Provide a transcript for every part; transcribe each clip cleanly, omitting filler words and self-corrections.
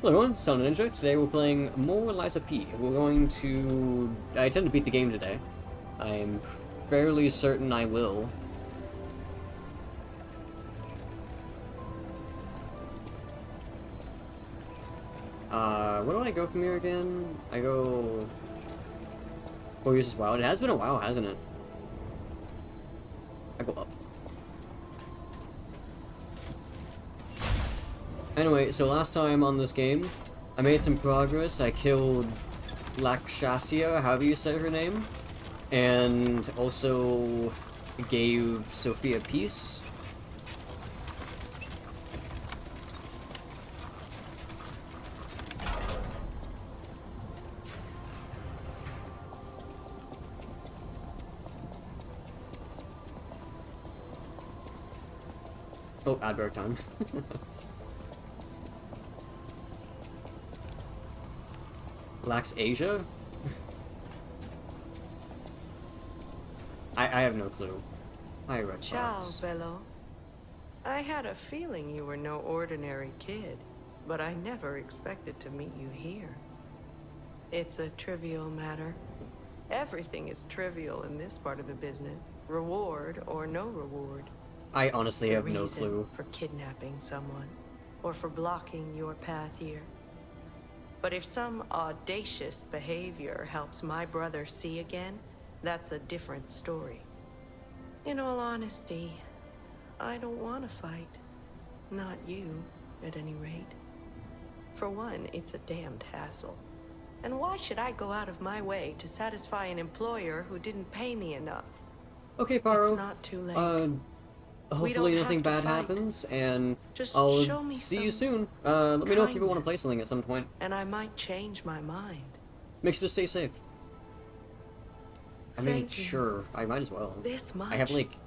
Hello everyone, Son Ninja. Today we're playing more Lies of P. We're going to... I intend to beat the game today. I'm fairly certain I will. Where do I go from here again? I go... Four Years is Wild. It has been a while, hasn't it? I go up. Anyway, so last time on this game, I made some progress. I killed Lakshasia, however you say her name, and also gave Sophia peace. Oh, Adberg time. Lax Asia? I have no clue. I read Ciao, Fox. Bello. I had a feeling you were no ordinary kid, but I never expected to meet you here. It's a trivial matter. Everything is trivial in this part of the business, reward or no reward. I honestly The have no reason clue. for kidnapping someone, or for blocking your path here. But if some audacious behavior helps my brother see again, that's a different story. In all honesty, I don't want to fight. Not you, at any rate. For one, it's a damned hassle. And why should I go out of my way to satisfy an employer who didn't pay me enough? Okay, Paro. It's not too late. Hopefully nothing have to bad fight. happens, and Just I'll show me see you some soon. Let me know if people want to play kindness. something at some point. And I might change my mind. Make sure to stay safe. I mean, Thank you. sure, I might as well. This much. I have like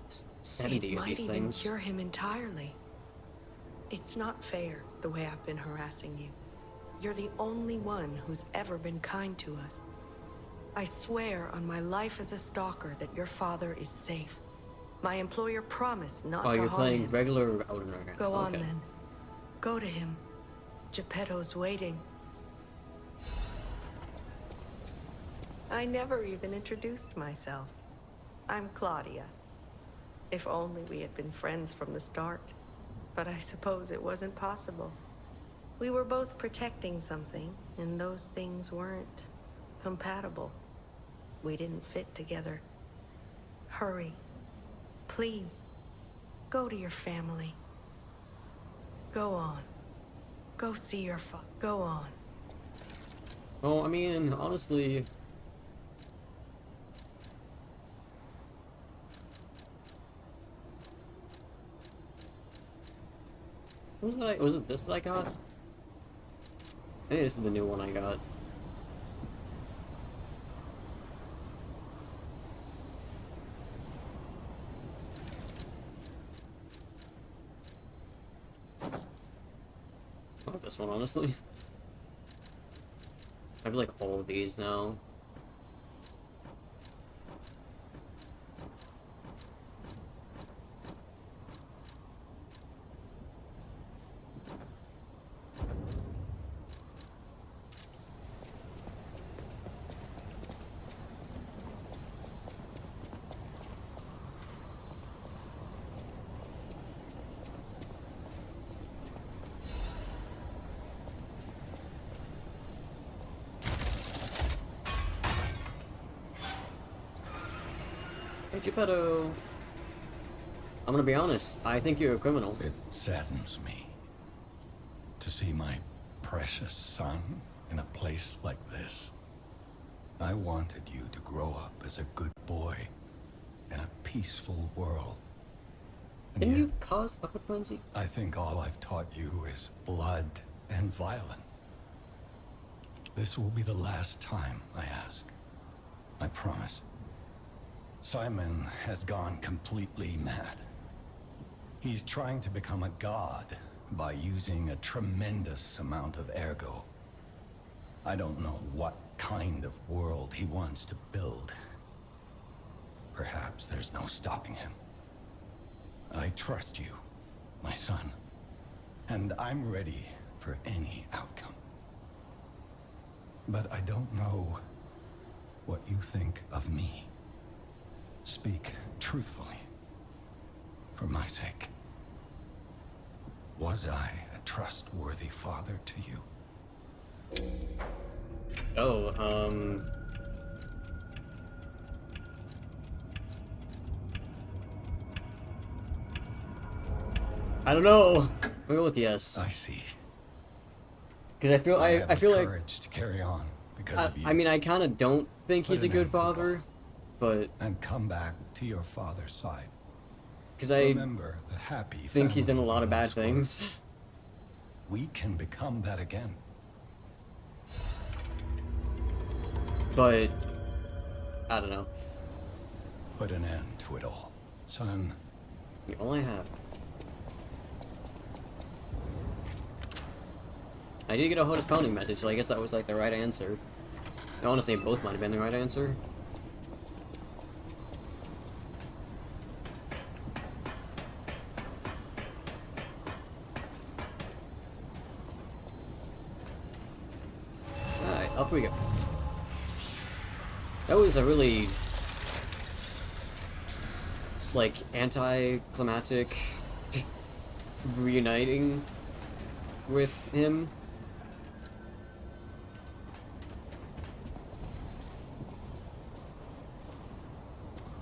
70 It of might these even things. cure him entirely. It's not fair, the way I've been harassing you. You're the only one who's ever been kind to us. I swear on my life as a stalker that your father is safe. My employer promised not Oh, to you're harm playing him. regular Elden Ring. Go on Okay. then. Go to him. Geppetto's waiting. I never even introduced myself. I'm Claudia. If only we had been friends from the start. But I suppose it wasn't possible. We were both protecting something, and those things weren't compatible. We didn't fit together. Hurry. Please. Go to your family. Go on. Go see your Go on. Oh, I mean, honestly... Was it this that I got? I think this is the new one I got. I want this one, honestly. I have like all of these now. Hey, Geppetto! I'm gonna be honest, I think you're a criminal. It saddens me to see my precious son in a place like this. I wanted you to grow up as a good boy in a peaceful world. And Didn't yet, you cause Bucket Frenzy? I think all I've taught you is blood and violence. This will be the last time I ask. I promise. Simon has gone completely mad. He's trying to become a god by using a tremendous amount of ergo. I don't know what kind of world he wants to build. Perhaps there's no stopping him. I trust you, my son, and I'm ready for any outcome. But I don't know what you think of me. Speak truthfully. For my sake. Was I a trustworthy father to you? Oh, I don't know. We'll go with yes. I see. Because I have feel the like courage to carry on because of you. I mean I kind of don't think he's a good father, but and come back to your father's side. because I Remember the happy think he's done a family lot of you bad once were. things. We can become that again. But I don't know. Put an end to it all, son. All I have. I did get a Hodis Pounding message, so I guess that was like the right answer. Honestly, both might have been the right answer. Alright, up we go. That was a really, like, anticlimactic reuniting with him.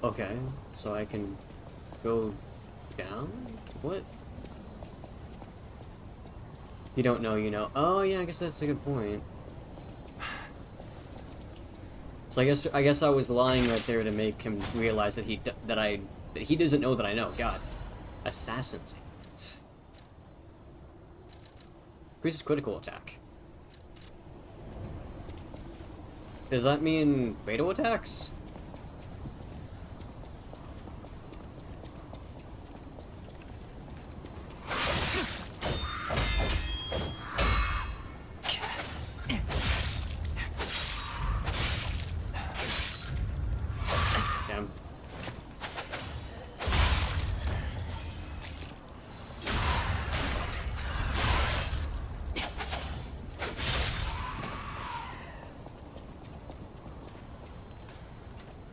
Okay, so I can go down? What? You don't know, you know. Oh yeah, I guess that's a good point. So I guess I was lying right there to make him realize that that he doesn't know that I know. God, assassins. Increases critical attack. Does that mean fatal attacks? Damn.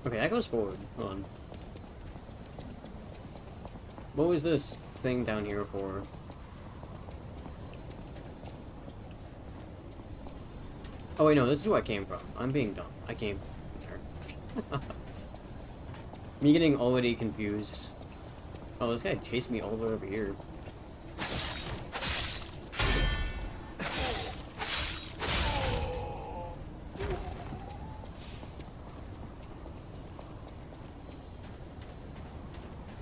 Okay, that goes forward. Hold on. What was this thing down here for? Oh wait, no, this is where I came from. I'm being dumb. I came from there. Me getting already confused. Oh, this guy chased me all the way over here.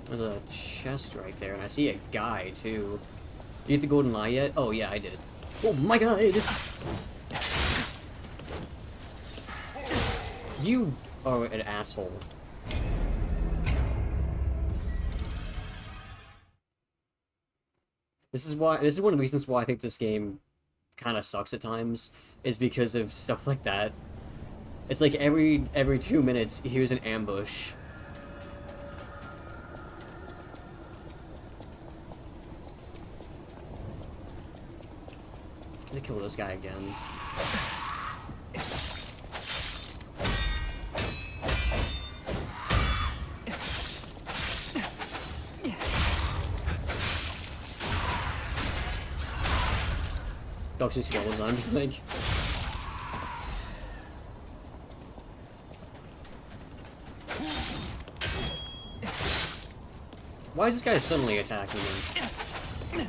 There's a chest right there, and I see a guy, too. You get the golden eye yet? Oh, yeah, I did. Oh my god! You are an asshole. This is one of the reasons why I think this game kind of sucks at times, is because of stuff like that. It's like every 2 minutes, here's an ambush. I'm gonna kill this guy again. Doctor Skeleton, I'm like... Why is this guy suddenly attacking me?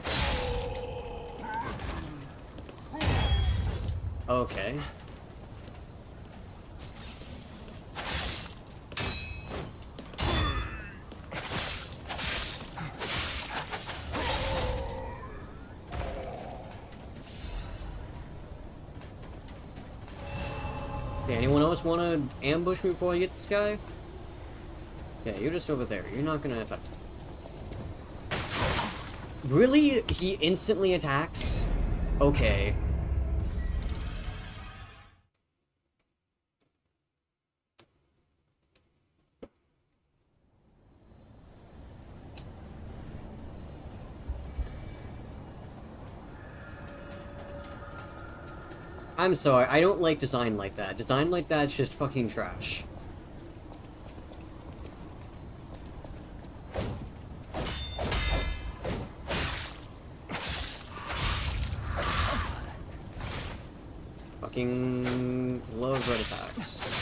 Okay. Okay, anyone else want to ambush me before I get this guy? Yeah, you're just over there. You're not gonna affect him. Really? He instantly attacks? Okay. I'm sorry, I don't like design like that. Design like that's just fucking trash. Fucking love red attacks.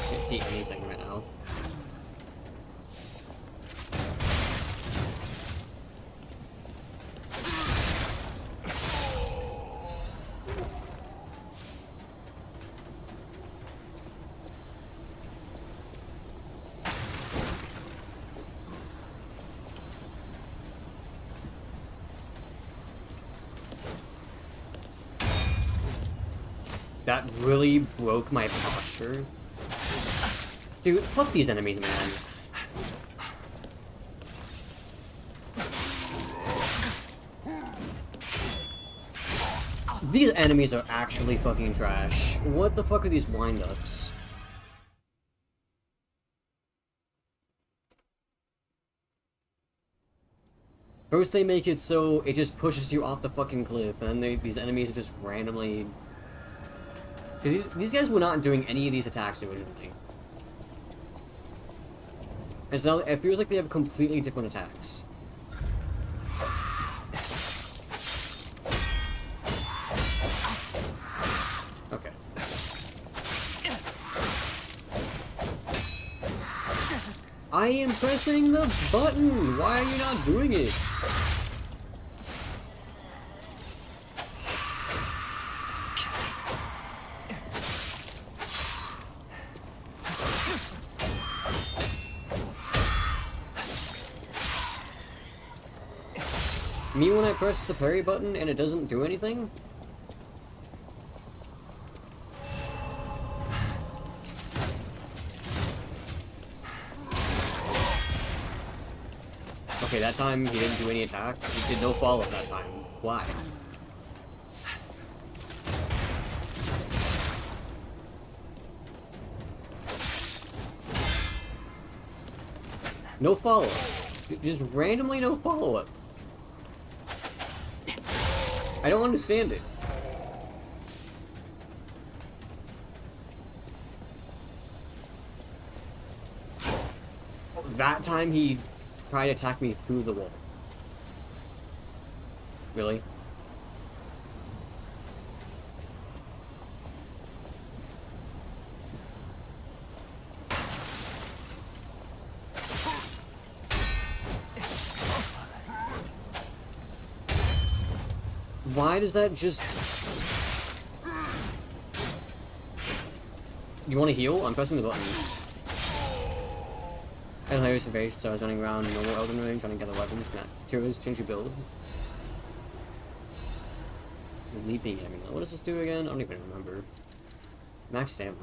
Can't see anything right now. That really broke my posture. Dude, fuck these enemies, man. These enemies are actually fucking trash. What the fuck are these wind-ups? First they make it so it just pushes you off the fucking cliff, and then these enemies are just randomly... Because these guys were not doing any of these attacks originally. And so now it feels like they have completely different attacks. Okay. I am pressing the button! Why are you not doing it? Me when I press the parry button and it doesn't do anything? Okay, that time he didn't do any attack. He did no follow that time. Why? No follow-up. Just randomly no follow-up. I don't understand it. That time he tried to attack me through the wall. Really? Why does that just... You want to heal? I'm pressing the button. I don't know this invasion, so I was running around normal Elden Ring trying to gather weapons. Materials, change your build. Leaping amulet. What does this do again? I don't even remember. Max stamina.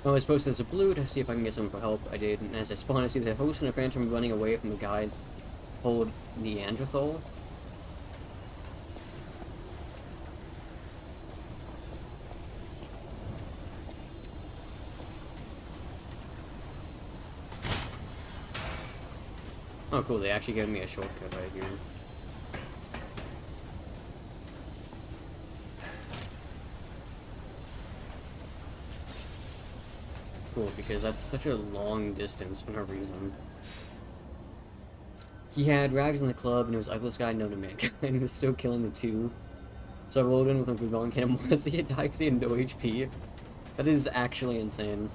I was posted as a blue to see if I can get someone for help. I did, and as I spawned, I see the host and a phantom running away from the guide called Neanderthal. Oh cool, they actually gave me a shortcut right here. Cool, because that's such a long distance for no reason. he had Rags in the club, and it was Ugliest Guy known to mankind, and he was still killing the two. So I rolled in with him going, hit him once, he had died because he had no HP. That is actually insane.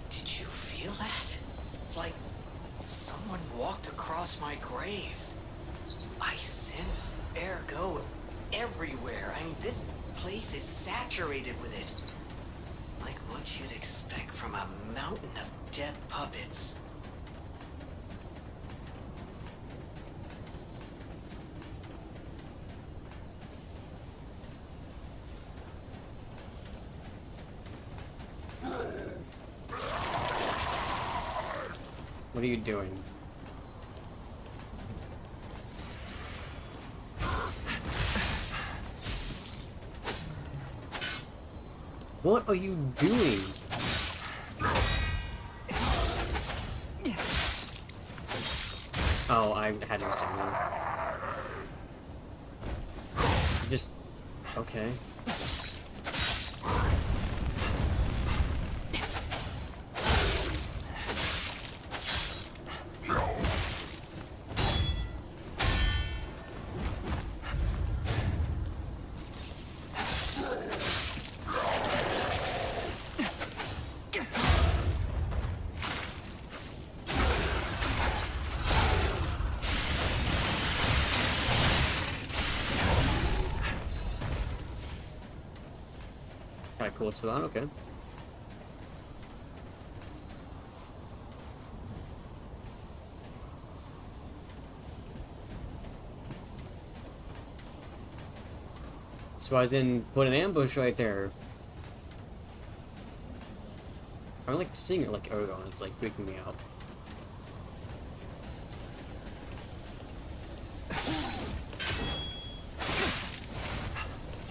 Did you feel that? It's like someone walked across my grave. I sense ergo everywhere. I mean, this place is saturated with it. Like what you'd expect from a mountain of dead puppets. What are you doing? What are you doing? Oh, I had to stand there. Just... okay. Alright, cool, it's for that, okay. So I didn't put an ambush right there. I don't like seeing it like Ergon, it's like freaking me out.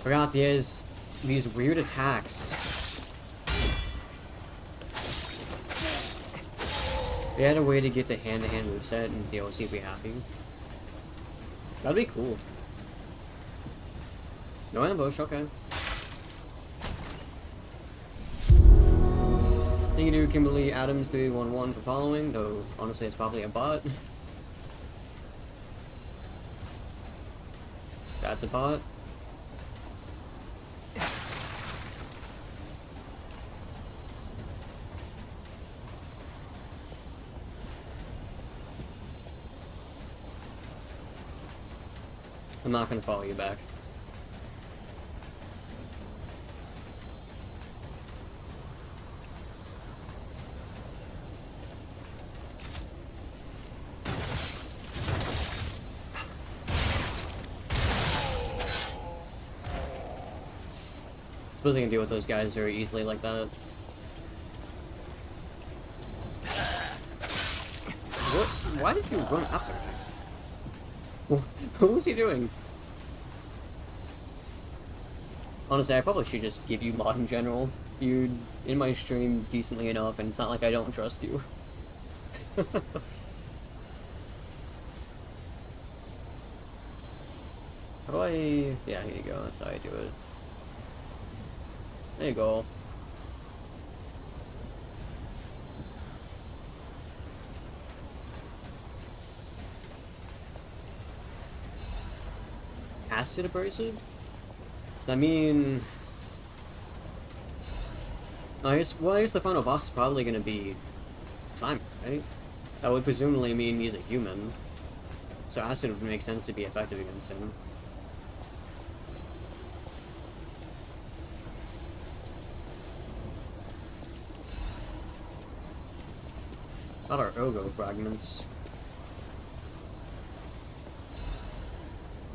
Forgot there's these weird attacks. They had a way to get the hand-to-hand moveset and DLC would be happy. That'd be cool. No ambush, okay. Thank you to Kimberly Adams 311 for following, though honestly it's probably a bot. That's a bot. I'm not gonna follow you back. Suppose I can deal with those guys very easily like that. What? Why did you run after me? What was he doing? Honestly, I probably should just give you mod in general. You're in my stream decently enough, and it's not like I don't trust you. How do I... yeah, here you go, that's how I do it. There you go. Acid abrasive? Does that mean... I guess the final boss is probably gonna be Simon, right? That would presumably mean he's a human. So acid would make sense to be effective against him. What are Ogo fragments?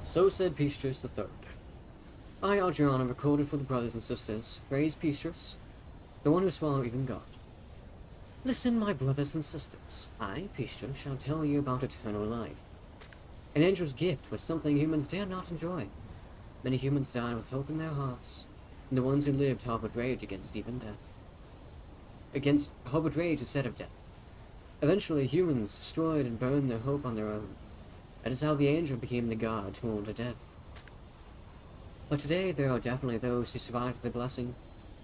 So said Peastrus the Third. I, Adriana, recorded for the brothers and sisters, raised Peastrus, the one who swallowed even God. Listen, my brothers and sisters. I, Peastrus, shall tell you about eternal life. An angel's gift was something humans dare not enjoy. Many humans died with hope in their hearts, and the ones who lived harbored rage against even death. Harbored rage instead of death. Eventually, humans destroyed and burned their hope on their own. That is how the angel became the god torn to death. But today there are definitely those who survived the blessing.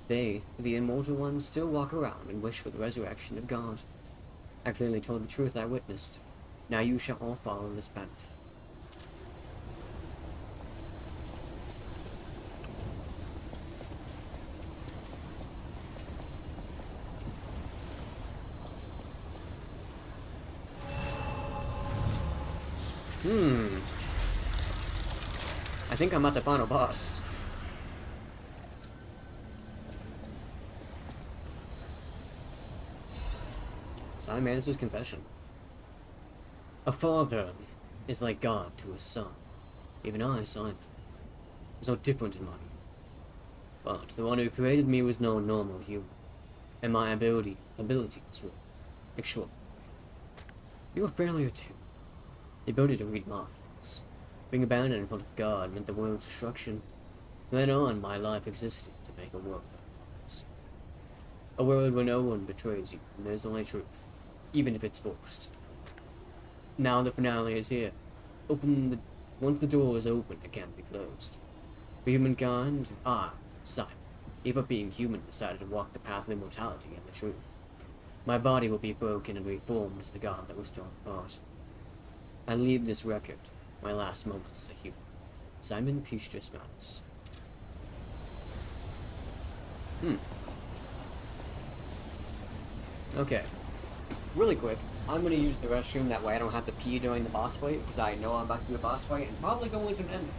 They, the immortal ones, still walk around and wish for the resurrection of God. I clearly told the truth I witnessed. Now you shall all follow this path. I think I'm at the final boss. Simon Manus' confession. A father is like God to his son. Even I, Simon, was no different in mine. But the one who created me was no normal human, and my abilities were extraordinary. You were a failure too. The ability to read minds. Being abandoned in front of God meant the world's destruction. From then on, my life existed to make a world without limits. A world where no one betrays you, and there's only truth, even if it's forced. Now the finale is here. Once the door is open, it can't be closed. For humankind, I, Simon, gave up being human, decided to walk the path of immortality and the truth. My body will be broken and reformed as the God that was torn apart. I leave this record, my last moments as a human. Simon Pistis Manus. Okay. Really quick, I'm gonna use the restroom, that way I don't have to pee during the boss fight, because I know I'm about to do a boss fight, and probably go into an ending.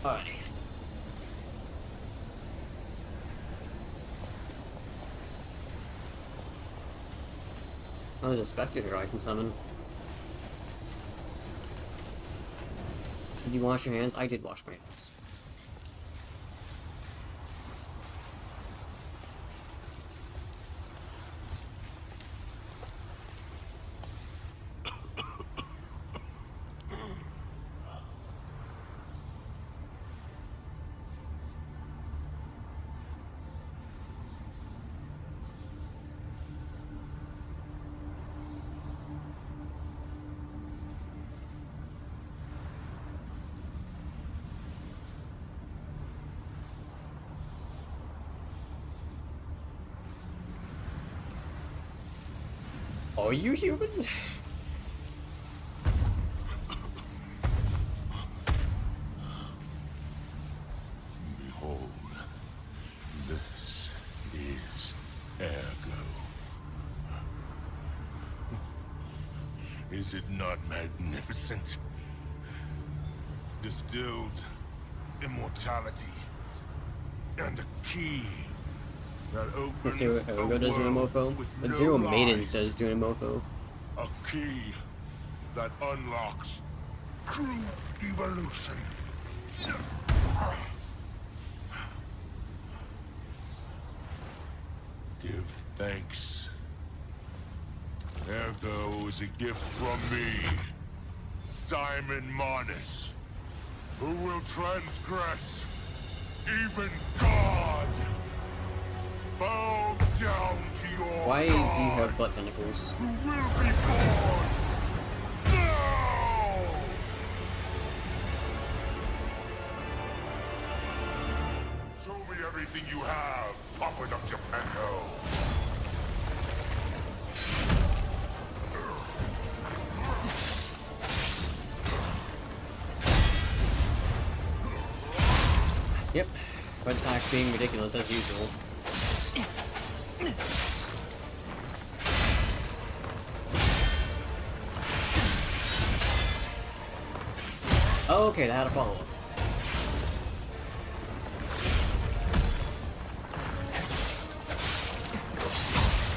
Alrighty. Oh, there's a specter here I can summon. Did you wash your hands? I did wash my hands. Are you human? Behold, this is Ergo. Is it not magnificent? Distilled immortality and a key that opens Zero Ergo does an Emopo, but Zero Maidens does do an Emopo. A key that unlocks true evolution. Give thanks. Ergo is a gift from me, Simon Manus, who will transgress even God. Bow down to your Why do you God, have butt tentacles? who will be born now. So everything you have. Pop it up, Geppetto. Yep. Red attacks being ridiculous as usual. Oh, okay, that had a follow-up.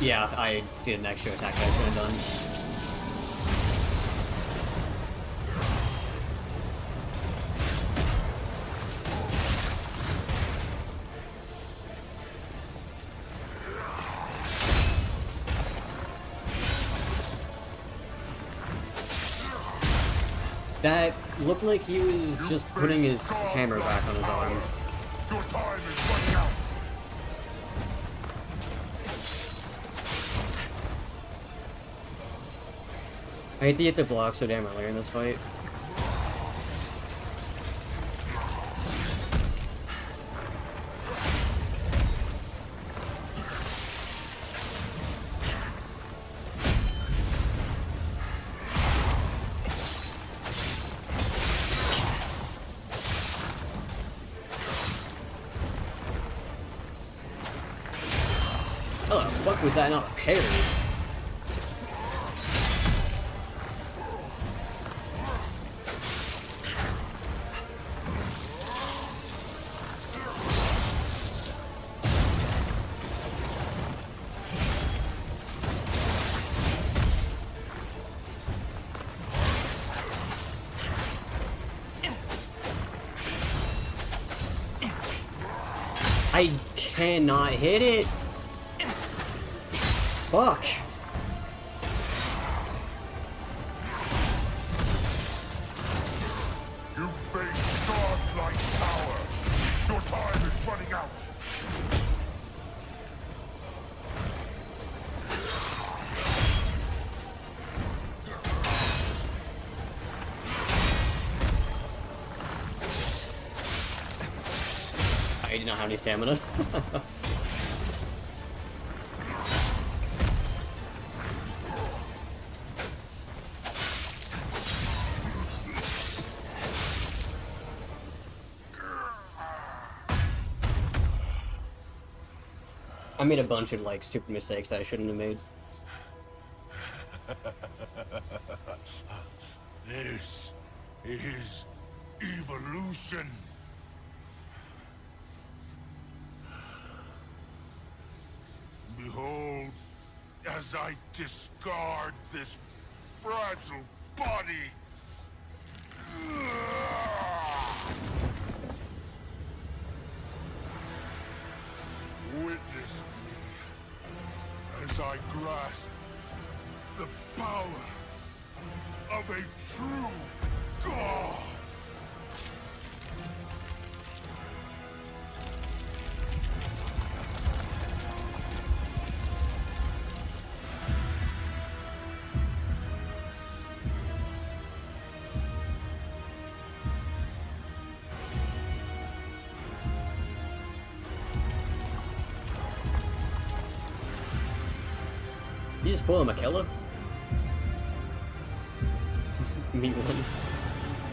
Yeah, I did an extra attack that I should have done. That looked like he was just putting his hammer back on his arm. Your time is running out. I hate to hit the block so damn early in this fight. Oh, the fuck was that not a parry? I cannot hit it. Fuck. You face godlike power. Your time is running out. I did not have any stamina. I made a bunch of like stupid mistakes that I shouldn't have made. This is evolution. Behold, as I discard this fragile body. Witness me as I grasp the power of a true god. You just pull a Makella? Me one.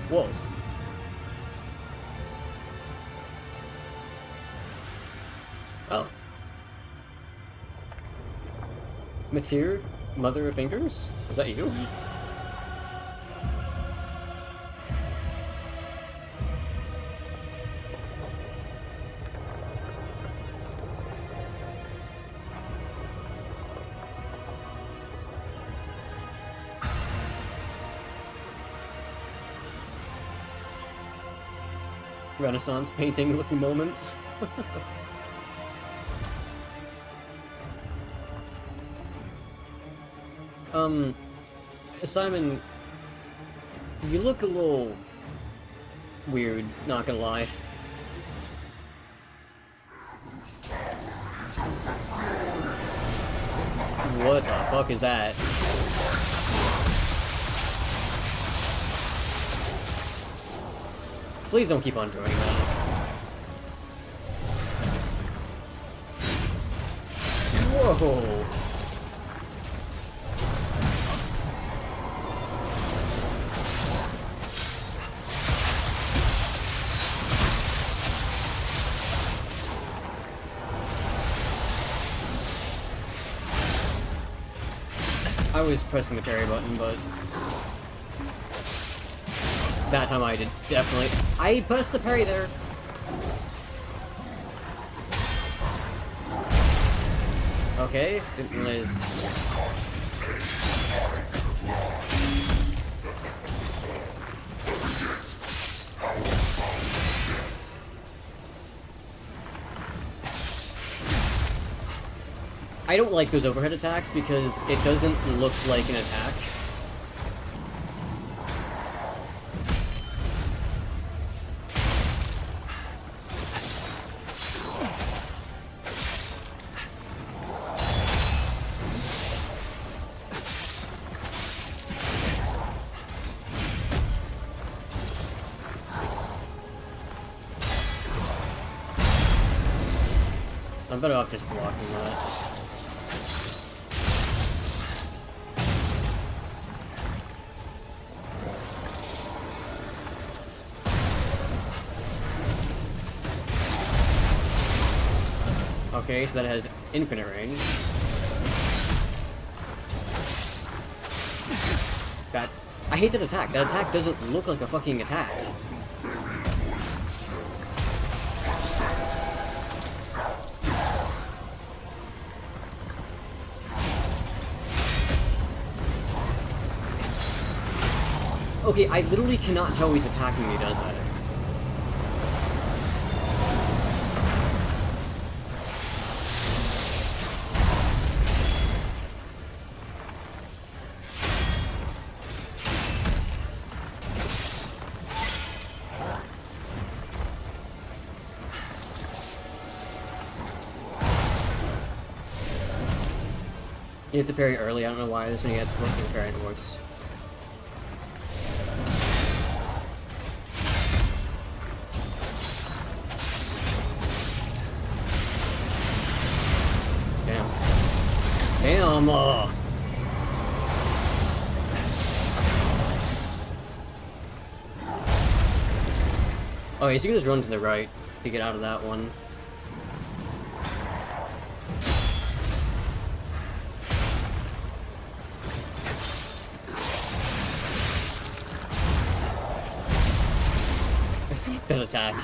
Whoa. Oh. Matir, Mother of Fingers? Is that you? Renaissance painting looking moment. Simon, you look a little weird, not gonna lie. What the fuck is that? Please don't keep on doing that. Whoa! I was pressing the parry button, but that time I did definitely. I pressed the parry there. Okay, didn't realize. I don't like those overhead attacks because it doesn't look like an attack. I'm better off just blocking that. Okay, so that has infinite range. That... I hate that attack. That attack doesn't look like a fucking attack. Okay, I literally cannot tell he's attacking when he does that. You have to parry early, I don't know why, this one you have to look at parry and it works. Damn. Damn! Oh, yeah, so you can just run to the right to get out of that one. Good attack.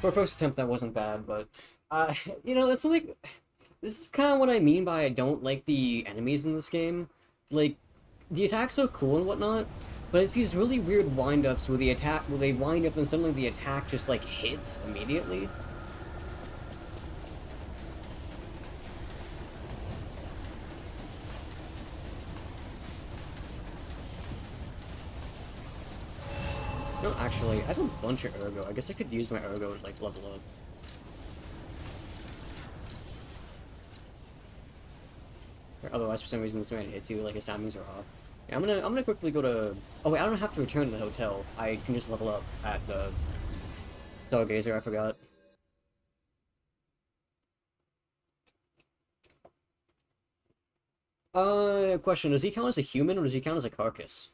For a first attempt, that wasn't bad, but, you know, that's like, this is kind of what I mean by I don't like the enemies in this game. Like, the attacks are cool and whatnot, but it's these really weird wind-ups where they wind up and suddenly the attack just, like, hits immediately. No, actually, I have a bunch of Ergo. I guess I could use my Ergo to, like, level up. Or otherwise, for some reason, this man hits you, like, his timings are off. Yeah, I'm gonna quickly go to... Oh, wait, I don't have to return to the hotel. I can just level up at the... Stargazer, I forgot. Question, does he count as a human, or does he count as a carcass?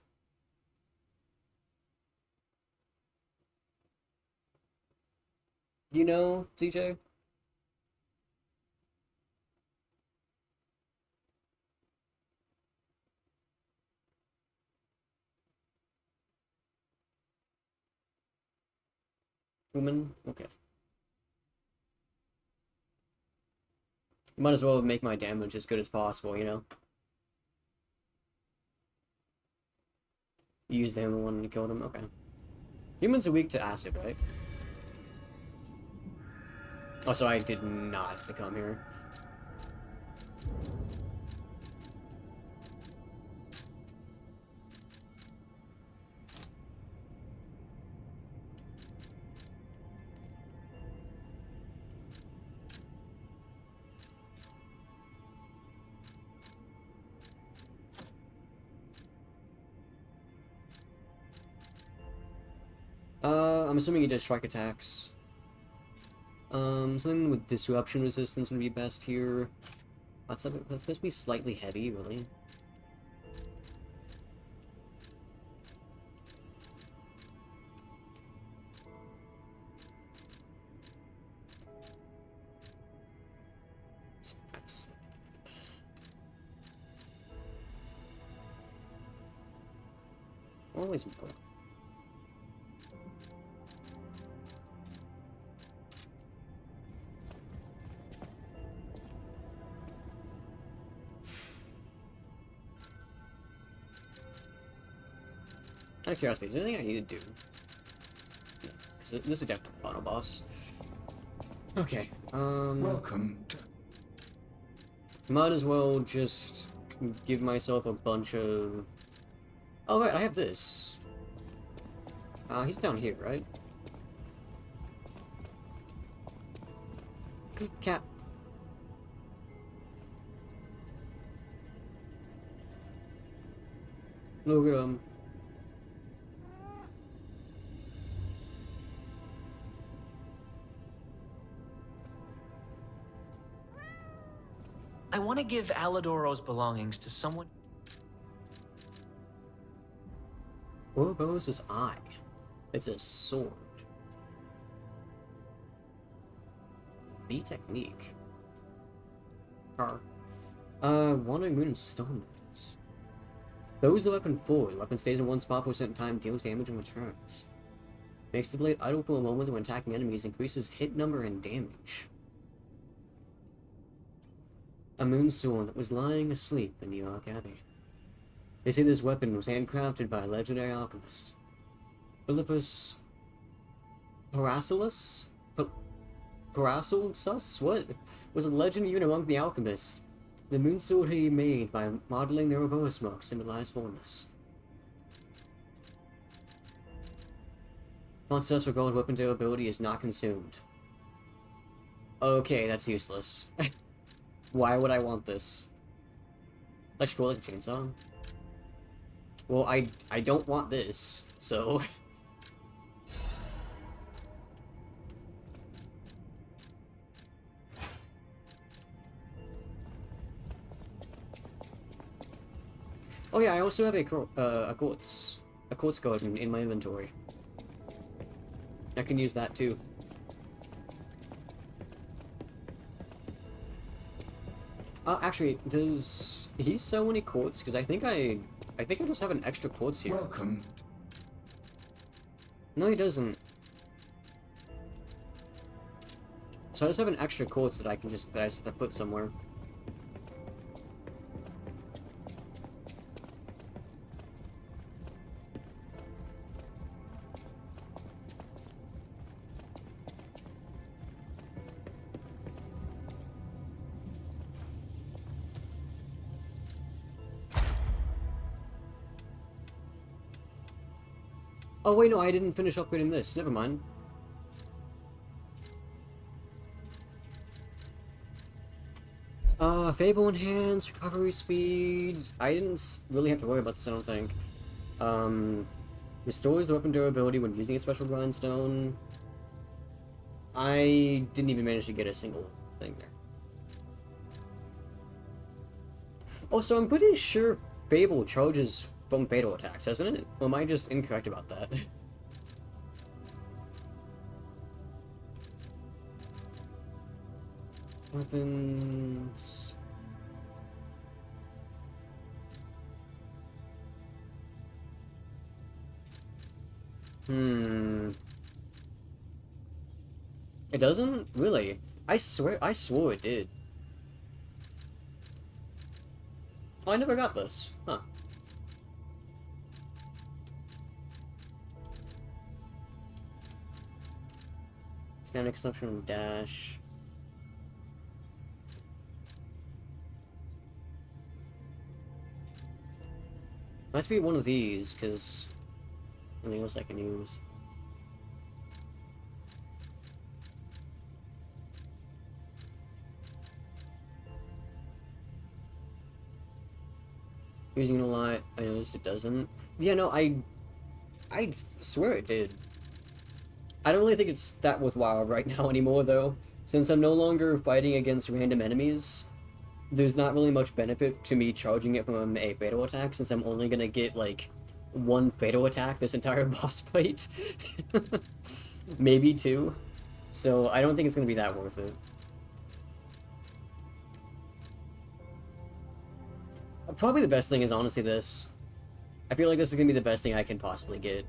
Do you know, CJ? Human? Okay. Might as well make my damage as good as possible, you know? Use the hammer one to kill him? Okay. Humans are weak to acid, right? Oh, so I did not have to come here. I'm assuming he does strike attacks. Something with disruption resistance would be best here. That's supposed to be slightly heavy, really. Always more. Out of curiosity, is there anything I need to do? Yeah, because this is definitely a final boss. Okay, Welcome to... might as well just give myself a bunch of... Oh, right, I have this. He's down here, right? Cat. Look at him. I want to give Alidoro's belongings to someone. Ouroboros' eye. It's a sword. B technique. Car. Wandering Moon and Stone Knights. Those the weapon forward. The weapon stays in one spot for a certain time, deals damage and returns. Makes the blade idle for a moment when attacking enemies, increases hit number and damage. A moonsword that was lying asleep in the Ark Abbey. They say this weapon was handcrafted by a legendary alchemist. Philippus Paracelsus? Paracelsus? What? Was a legend even among the alchemists. The moonsword he made by modeling the Ouroboros smoke symbolized fullness. Monsters for gold weapon durability is not consumed. Okay, that's useless. Why would I want this? Let's go like a chainsaw. Well, I don't want this, so... Oh yeah, I also have a quartz garden in my inventory. I can use that too. Actually, does he sell any quartz? Because I think I just have an extra quartz here. Welcome. No, he doesn't. So I just have an extra quartz that I just have to put somewhere. Oh wait, no, I didn't finish upgrading this. Never mind. Fable enhance, recovery speed. I didn't really have to worry about this, I don't think. Restores the weapon durability when using a special grindstone. I didn't even manage to get a single thing there. Oh, so I'm pretty sure Fable charges from fatal attacks, hasn't it? Or am I just incorrect about that? Weapons... It doesn't? Really? I swore it did. Oh, I never got this. Huh. Standard consumption and dash. Must be one of these, because anything else I can use. Using a lot, I noticed it doesn't. Yeah, no, I swear it did. I don't really think it's that worthwhile right now anymore, though. Since I'm no longer fighting against random enemies, there's not really much benefit to me charging it from a fatal attack, since I'm only gonna get, like, one fatal attack this entire boss fight. Maybe two. So I don't think it's gonna be that worth it. Probably the best thing is honestly this. I feel like this is gonna be the best thing I can possibly get.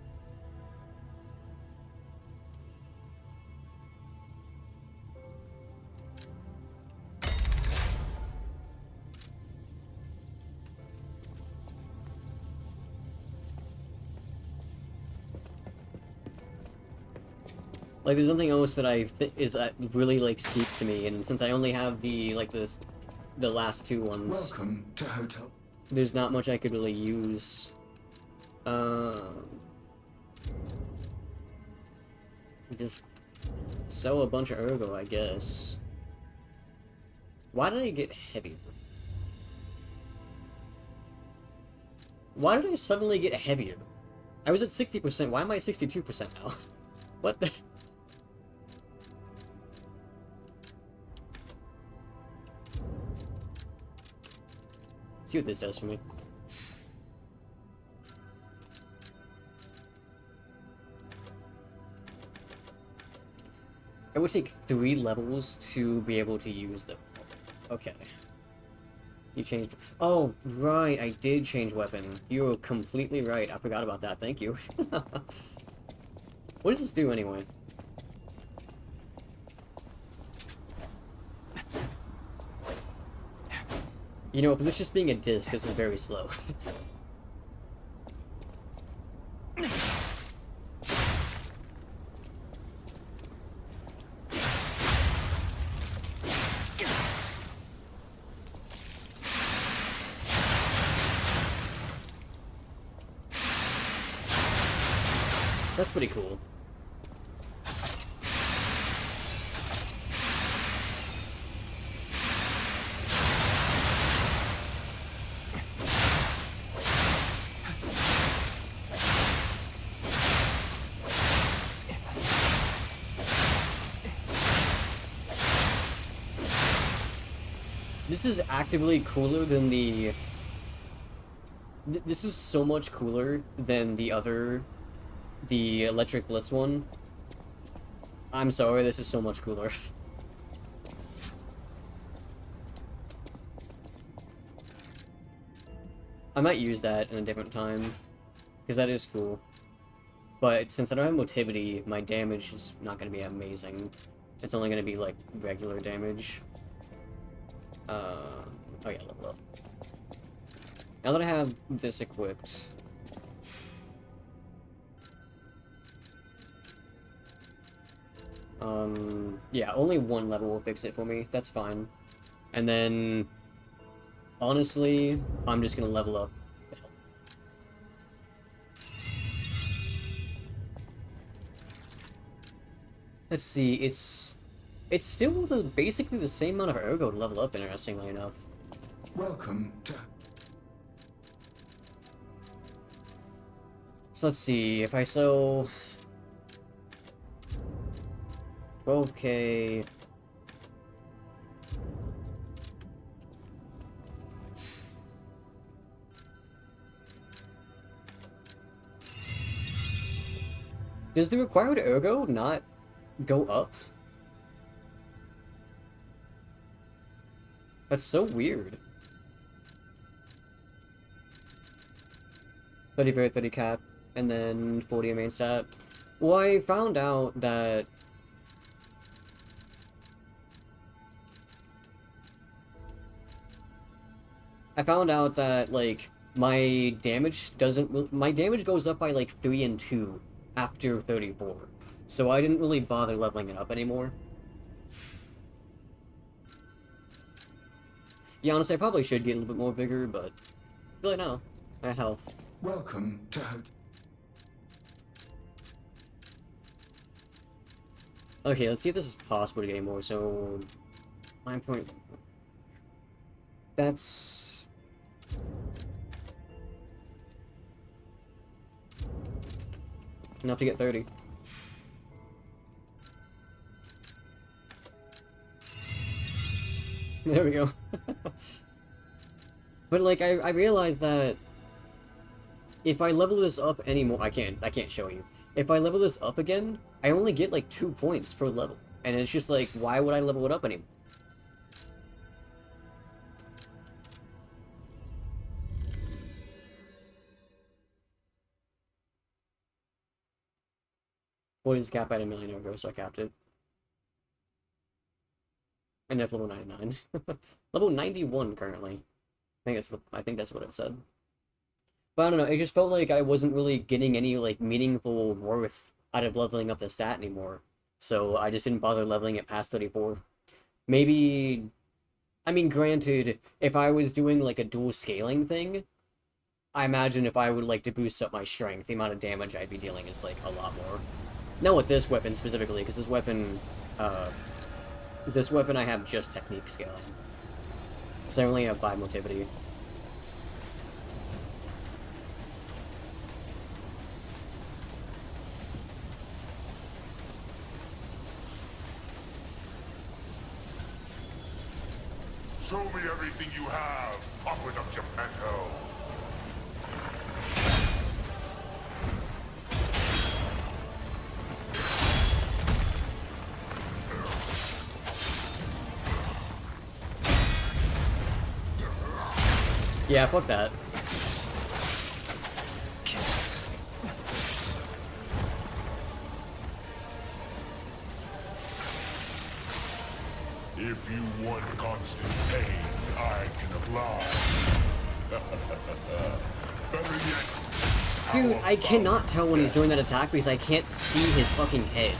Like, there's nothing else that that really, like, speaks to me, and since I only have the, like, the last two ones, Welcome to Hotel. there's not much I could really use. Just sell a bunch of ergo, I guess. Why did I get heavier? Why did I suddenly get heavier? I was at 60%, why am I at 62% now? What the... See what this does for me. It would take 3 levels to be able to use them. Okay. You changed... Oh, right, I did change weapon. You're completely right. I forgot about that. Thank you. What does this do anyway? You know, if this just being a disc, this is very slow. That's pretty cool. This is actively cooler than the... This is so much cooler than the other... The Electric Blitz one. I'm sorry, this is so much cooler. I might use that in a different time, because that is cool. But since I don't have motivity, my damage is not going to be amazing. It's only going to be, like, regular damage. Oh yeah, level up. Now that I have this equipped... yeah, only 1 level will fix it for me. That's fine. And then, honestly, I'm just gonna level up. Let's see, it's still basically the same amount of ergo to level up, interestingly enough. Welcome to... So let's see, if I sell... Okay... Does the required ergo not go up? That's so weird. 30 parry, 30 cap, and then 40 main stat. Well, I found out that... like, my damage doesn't... My damage goes up by, like, 3 and 2 after 34. So I didn't really bother leveling it up anymore. Yeah, honestly, I probably should get a little bit more vigor, but really no. My health. Welcome to... Okay, let's see if this is possible to get any more. So, 9 point... That's... enough to get 30. There we go. But like, I realized that if I level this up anymore, I can't show you. If I level this up again, I only get like 2 points per level. And it's just like, why would I level it up anymore? What is cap at a million ago, so I capped it. And at level 99. Level 91 currently. I think that's what it said. But I don't know, it just felt like I wasn't really getting any like meaningful worth out of leveling up the stat anymore. So I just didn't bother leveling it past 34. Maybe, I mean, granted, if I was doing like a dual scaling thing, I imagine if I would like to boost up my strength, the amount of damage I'd be dealing is like a lot more. Not with this weapon specifically, because this weapon I have just technique scaling. Because I only have 5 motivity. Show me everything you have. Offer it up, Geppetto. Yeah, fuck that. If you want constant pain, I can apply. Better yet, Dude, how I about cannot tell when he's doing that attack because I can't see his fucking head.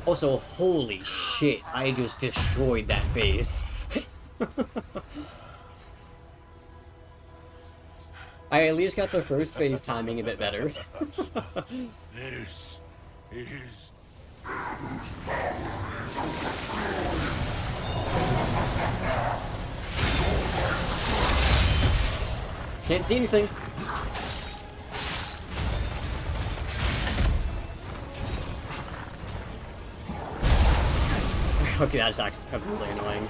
Also, holy shit, I just destroyed that base. I at least got the first phase timing a bit better. This is... Can't see anything. Okay, that attack's completely annoying.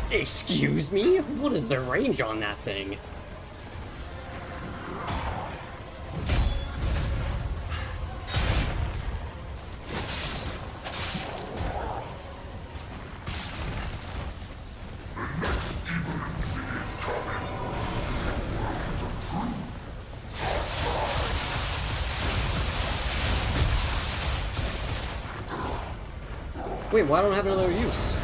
Excuse me? What is the range on that thing? Wait, why don't I have another use?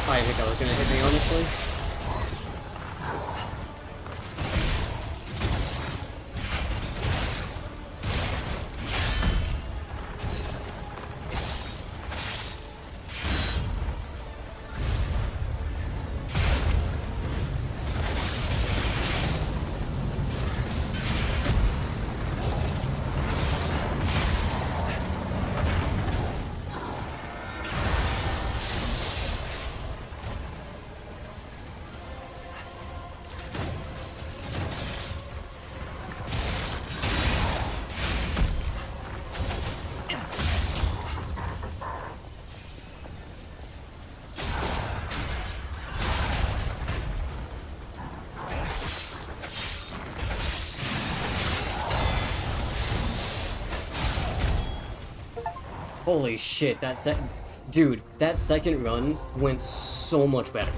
I think that was gonna hit me, honestly. Holy shit, dude, that second run went so much better.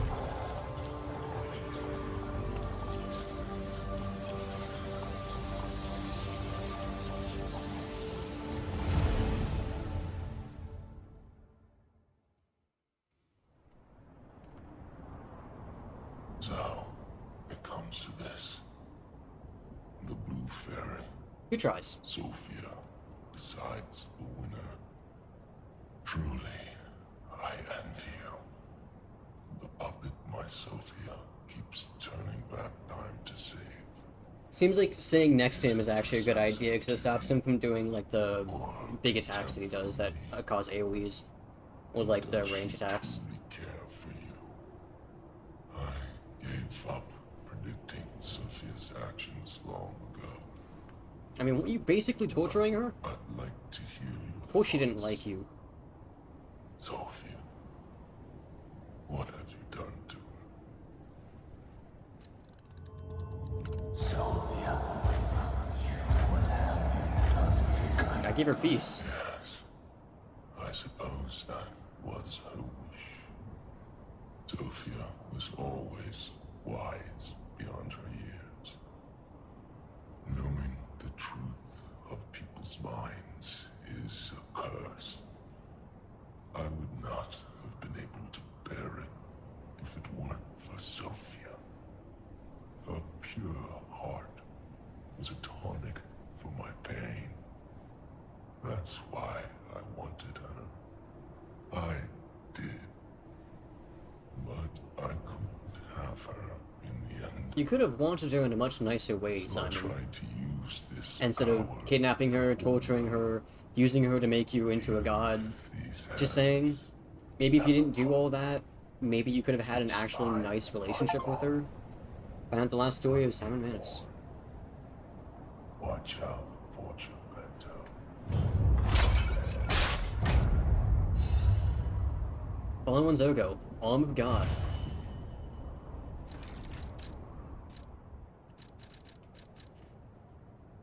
So, it comes to this. The Blue Fairy, He tries. Sophia, decides the winner. Truly, I envy you. The puppet, my Sophia, keeps turning back time to save. Seems like staying next to him is actually a good idea because it stops him from doing like the big attacks that he does that cause AoEs. Or like the range attacks. I care for you. I gave up predicting Sophia's actions long ago. I mean, weren't you basically torturing her? I'd like to hear your Of course she didn't thoughts. like you. Sophia, what have you done to her? I gave her peace. Yes, I suppose that was her wish. Sophia was always wise beyond her years. Knowing the truth of people's minds is a curse. I would not have been able to bear it if it weren't for Sophia. Her pure heart was a tonic for my pain. That's why I wanted her. I did. But I couldn't have her in the end. You could have wanted her in a much nicer way, So I Simon. tried to use this Instead of power. kidnapping her, torturing her, using her to make you into a god. These Just saying, maybe if you didn't do all that, maybe you could have had an actually nice relationship with her. Find out the last story of Simon Manus. Watch out, Fortune Bento. Fallen One's Ogo, Arm of God.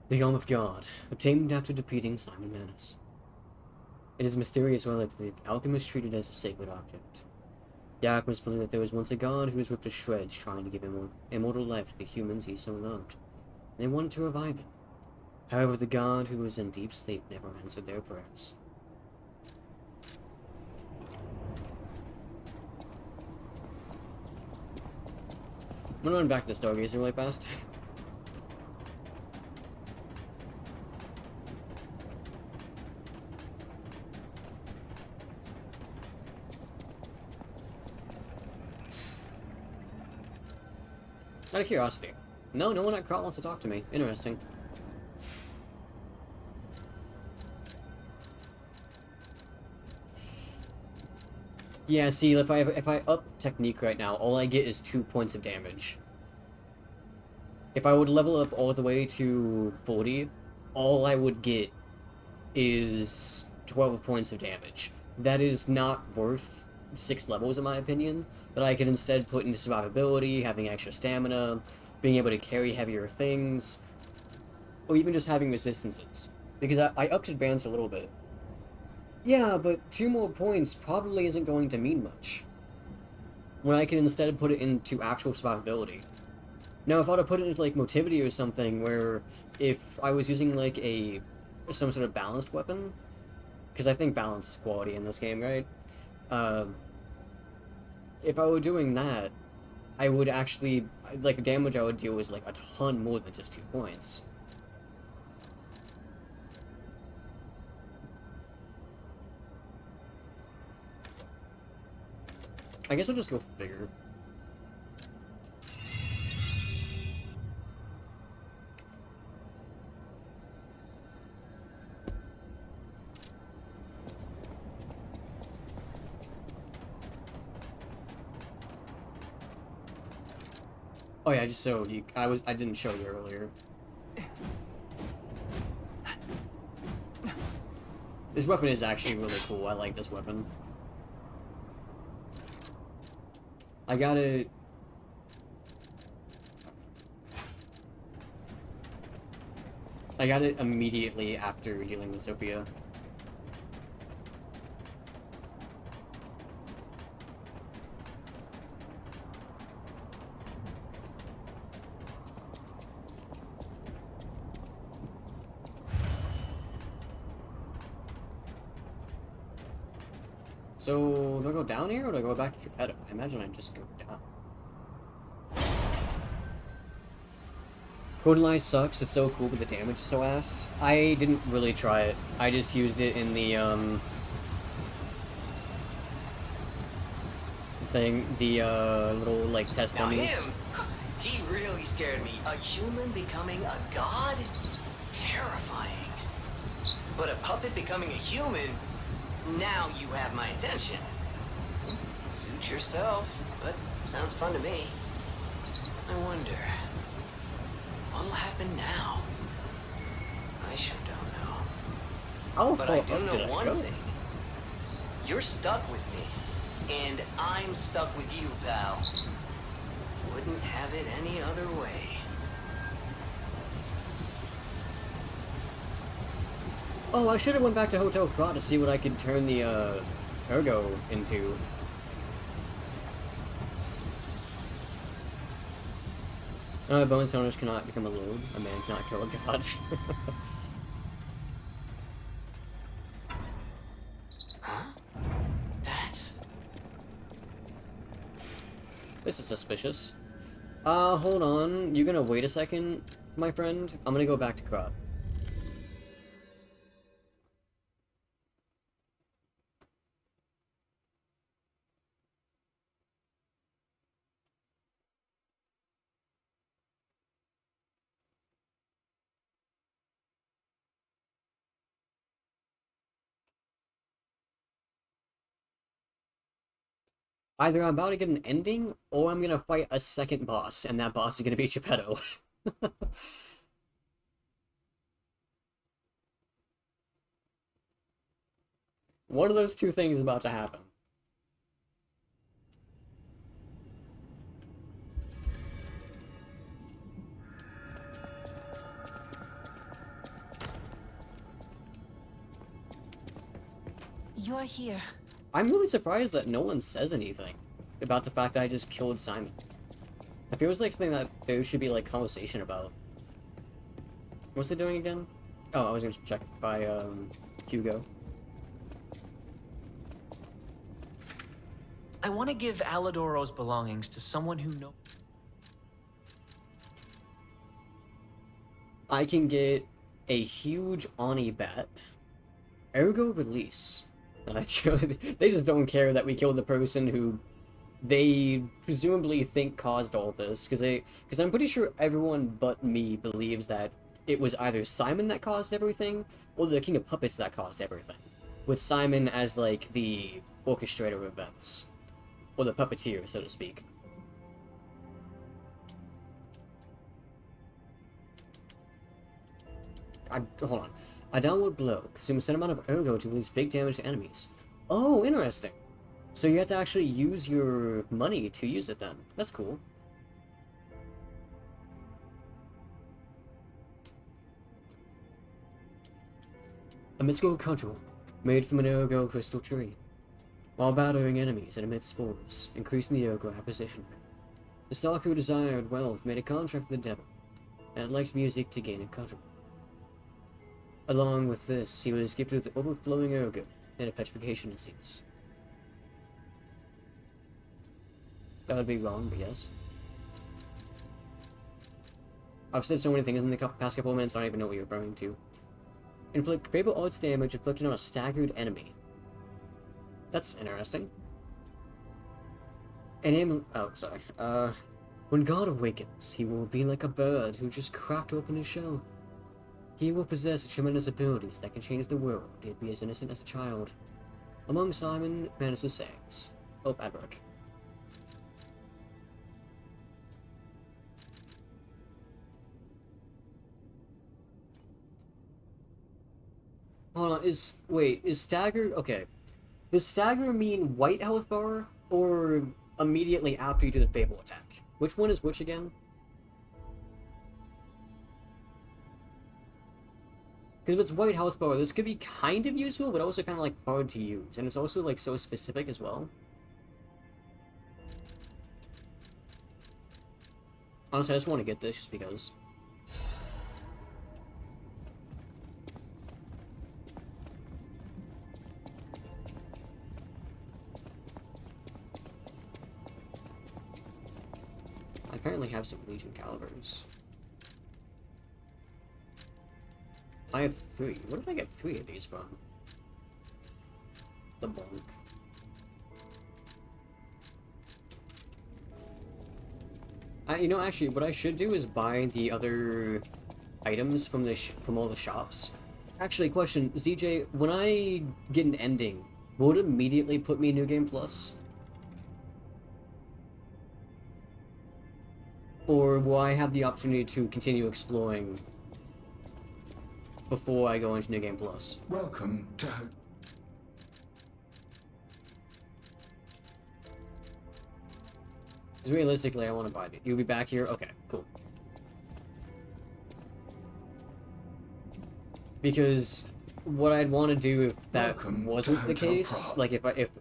The Arm of God, obtained after defeating Simon Manus. It is a mysterious relic that the alchemists treated as a sacred object. The alchemists believe that there was once a god who was ripped to shreds trying to give immortal life to the humans he so loved. They wanted to revive him. However, the god who was in deep sleep never answered their prayers. I'm gonna run back to the Stargazer really fast. Out of curiosity. No one at Krot wants to talk to me. Interesting. Yeah, see, if I up technique right now, all I get is 2 points of damage. If I would level up all the way to 40, all I would get is 12 points of damage. That is not worth 6 levels in my opinion, but I could instead put into survivability, having extra stamina, being able to carry heavier things. or even just having resistances. Because I upped advance a little bit. Yeah, but 2 more points probably isn't going to mean much, when I can instead put it into actual survivability. Now, if I were to put it into, like, motivity or something, where if I was using, like, some sort of balanced weapon, because I think balance is quality in this game, right? If I were doing that, I would actually, like, the damage I would deal was, like, a ton more than just 2 points. I guess I'll just go bigger. Oh yeah, just so you, I didn't show you earlier. This weapon is actually really cool. I like this weapon. I got it. I got it immediately after dealing with Sophia. So, do I go down here or do I go back to Geppetto? I imagine I just go down. Goldeneye sucks, it's so cool, but the damage is so ass. I didn't really try it. I just used it in the, little, like, test Now dummies. him, he really scared me. A human becoming a god? Terrifying. But a puppet becoming a human? Now you have my attention. Suit yourself, but sounds fun to me. I wonder, what'll happen now? I sure don't know. How But far I up do did know I one go? thing. You're stuck with me, and I'm stuck with you, pal. Wouldn't have it any other way. Oh, I should have went back to Hotel Krat to see what I could turn the, Ergo into. Bonus owners cannot become a lord. A man cannot kill a god. Huh? That's... This is suspicious. Hold on. You gonna wait a second, my friend? I'm gonna go back to Krat. Either I'm about to get an ending, or I'm gonna fight a second boss, and that boss is gonna be Geppetto. One of those two things is about to happen. You're here. I'm really surprised that no one says anything about the fact that I just killed Simon. It feels like something that there should be, like, conversation about. What's it doing again? Oh, I was gonna check by, Hugo. I want to give Alidoro's belongings to someone who knows. I can get a huge Oni bat. Ergo release. They just don't care that we killed the person who they presumably think caused all this, because I'm pretty sure everyone but me believes that it was either Simon that caused everything, or the King of Puppets that caused everything, with Simon as, like, the orchestrator of events, or the puppeteer, so to speak. Hold on. A downward blow consumes a certain amount of ergo to release big damage to enemies. Oh, interesting. So you have to actually use your money to use it then. That's cool. A mystical cudgel made from an Ergo crystal tree. While battering enemies and amid spores, increasing the Ergo acquisition. The stalker who desired wealth made a contract with the devil, and liked music to gain a cudgel. Along with this, he was gifted with overflowing Ergo and a petrification disease. That would be wrong, but yes. I've said so many things in the past couple of minutes, I don't even know what you're referring to. Inflict critical arts damage inflicted on a staggered enemy. That's interesting. When God awakens, he will be like a bird who just cracked open his shell. He will possess tremendous abilities that can change the world, yet be as innocent as a child. Among Simon Manus' sayings. Oh, Adric. Hold on, is staggered? Okay. Does stagger mean white health bar, or immediately after you do the Fable attack? Which one is which again? Because if it's white health bar, this could be kind of useful, but also kind of like hard to use. And it's also like so specific as well. Honestly, I just want to get this just because. I apparently have some Legion calibers. I have 3. Where did I get 3 of these from? The bulk. You know, actually, what I should do is buy the other items from the from all the shops. Actually, question, ZJ, when I get an ending, will it immediately put me in New Game Plus? Or will I have the opportunity to continue exploring before I go into New Game Plus? Welcome to... Because realistically, I want to buy the... You'll be back here? Okay, cool. Because what I'd want to do if that Welcome wasn't to the Hotel case, Prague. like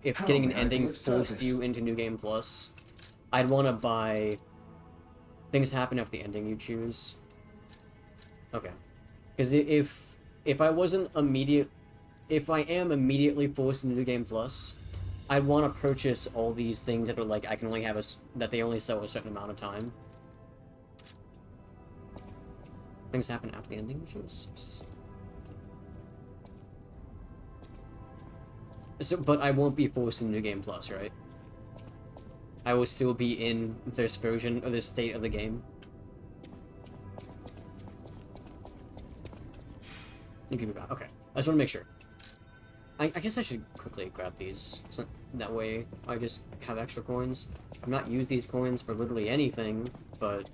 if How getting an may I be ending of forced service? you into New Game Plus, I'd want to buy things happen after the ending you choose. Okay. Because if I wasn't if I am immediately forced into New Game Plus, I'd want to purchase all these things that are like I can only have that they only sell a certain amount of time. Things happen after the ending you choose. So, but I won't be forced into New Game Plus, right? I will still be in this version, or this state of the game. You can be back. Okay. I just want to make sure. I guess I should quickly grab these. So that way, I just have extra coins. I've not used these coins for literally anything, but...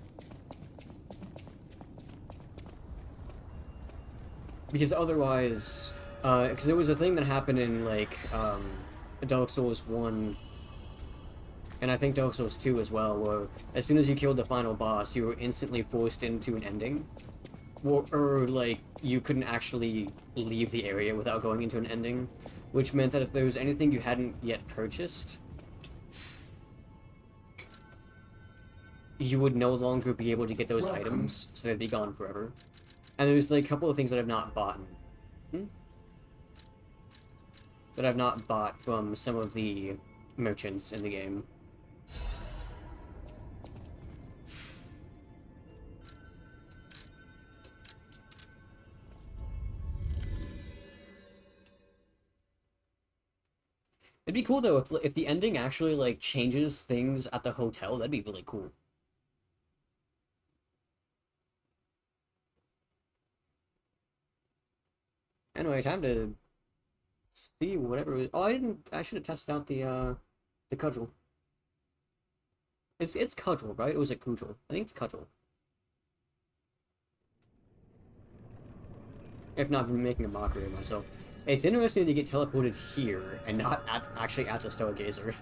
Because otherwise... because there was a thing that happened in, like, Dark Souls 1... And I think Dark Souls 2 as well, where as soon as you killed the final boss, you were instantly forced into an ending. Or like, you couldn't actually leave the area without going into an ending. Which meant that if there was anything you hadn't yet purchased, you would no longer be able to get those items, so they'd be gone forever. And there's like a couple of things that I've not bought. That I've not bought from some of the merchants in the game. It'd be cool though if the ending actually like changes things at the hotel. That'd be really cool. Anyway, time to see whatever. Oh, I didn't. I should have tested out the cudgel. It's cudgel, right? Or was it cudgel? I think it's cudgel. If not, I'm making a mockery of myself. It's interesting to get teleported here and not actually at the Stargazer.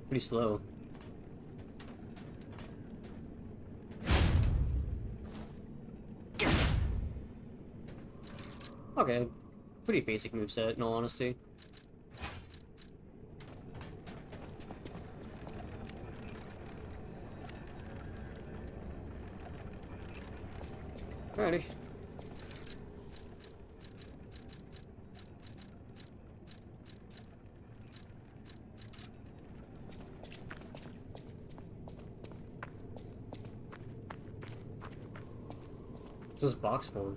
Pretty slow. Okay. Pretty basic moveset, in all honesty. Alrighty. What's this box for?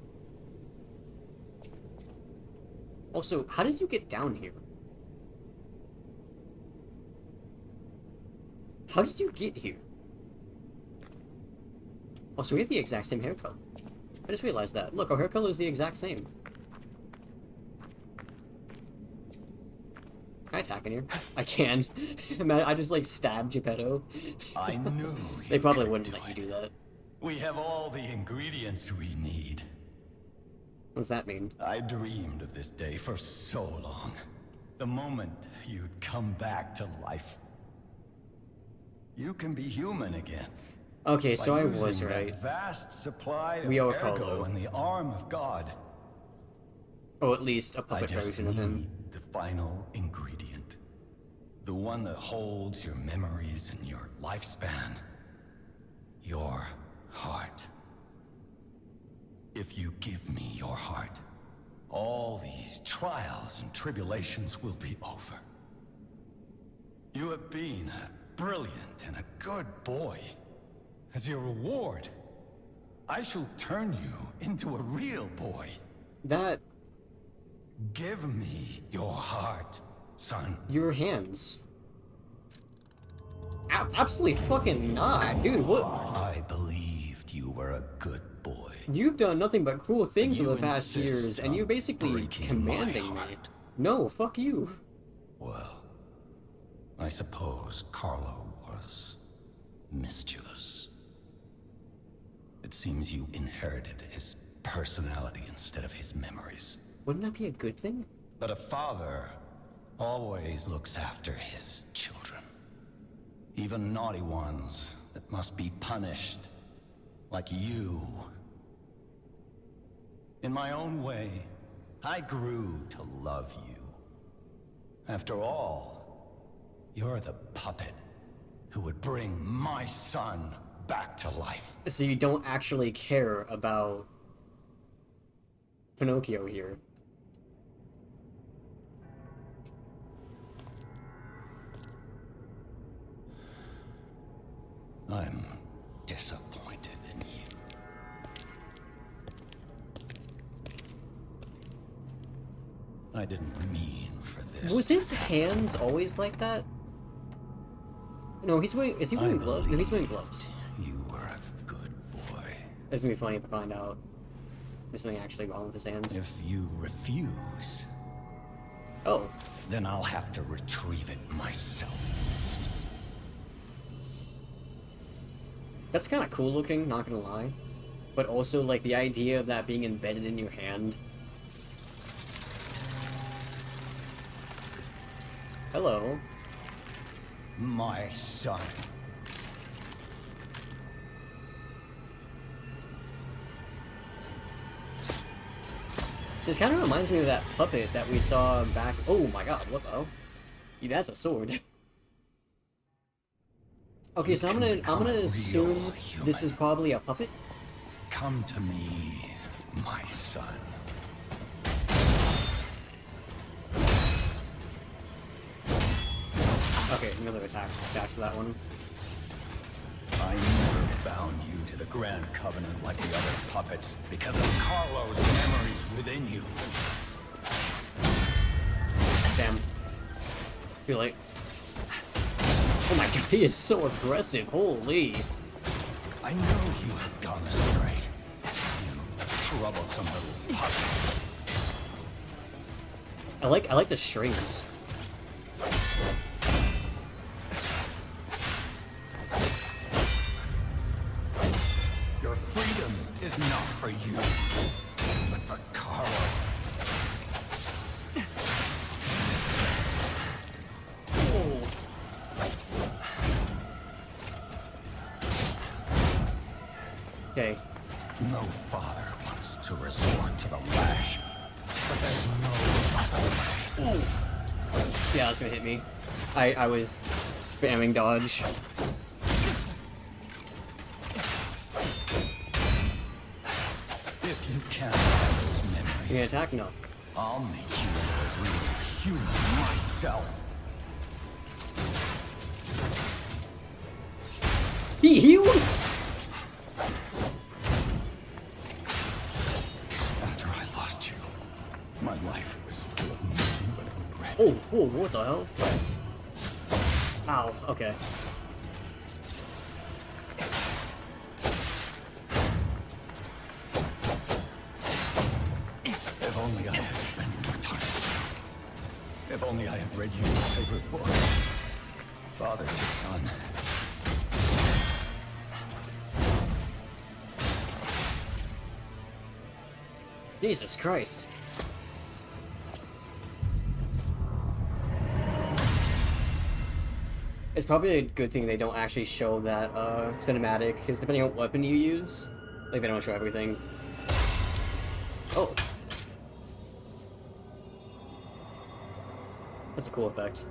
Also, how did you get down here? How did you get here? Oh, so we have the exact same hair color. I just realized that. Look, our hair color is the exact same. Can I attack in here? I can. Man, I just like stabbed Geppetto. I knew They you probably could wouldn't do let you it. do that. We have all the ingredients we need. What does that mean? I dreamed of this day for so long. The moment you'd come back to life. You can be human again. Okay, so By I was using that right. vast supply of We are ergo Carlo. and the arm of God. Or at least a I puppet just version of him. need the final ingredient. The one that holds your memories and your lifespan. Your heart. If you give me your heart, all these trials and tribulations will be over. You have been a brilliant and a good boy. As your reward, I shall turn you into a real boy. That... Give me your heart, son. your hands. Absolutely fucking not, dude, what? I believed you were a good boy. You've done nothing but cruel things You over the past insist years, and you're on basically breaking my commanding me. heart. No, fuck you. Well, I suppose Carlo was mischievous. It seems you inherited his personality instead of his memories. Wouldn't that be a good thing? But a father always looks after his children. Even naughty ones that must be punished, like you. In my own way, I grew to love you. After all, you're the puppet who would bring my son back to life. So you don't actually care about Pinocchio here. I'm disappointed in you. I didn't mean for this. Was his hands always like that? No, he's wearing. Is he wearing gloves? No, he's wearing gloves. You were a good boy. It's gonna be funny if I find out there's something actually wrong with his hands. If you refuse, Oh, then I'll have to retrieve it myself. that's kind of cool looking, not gonna lie. But also, like, the idea of that being embedded in your hand. Hello. My son. This kind of reminds me of that puppet that we saw back. Oh my god, what the hell? Yeah, that's a sword. Okay, so I'm gonna assume this is probably a puppet. Come to me, my son. Okay, another attack attached to that one. I never bound you to the Grand Covenant like the other puppets because of Carlo's memories within you. Damn. Too late. Oh my god, he is so aggressive. Holy. I know you had gone astray. You troublesome little puppet. I like the strings. Your freedom is not for you, but for Carlo. Oh. Okay. No father wants to resort to the lash, but there's no other way. Yeah, that's gonna hit me. I was spamming dodge. If you can't have those You memories, gonna attack? No. I'll make you a real human myself. He healed? After I lost you, my life was full of nothing but regret. Oh, whoa, what the hell? Ow, okay. If only I had spent more time with you. If only I had read you your favorite book. Father to son. Jesus Christ. It's probably a good thing they don't actually show that cinematic, because depending on what weapon you use, like they don't show everything. Oh. That's a cool effect.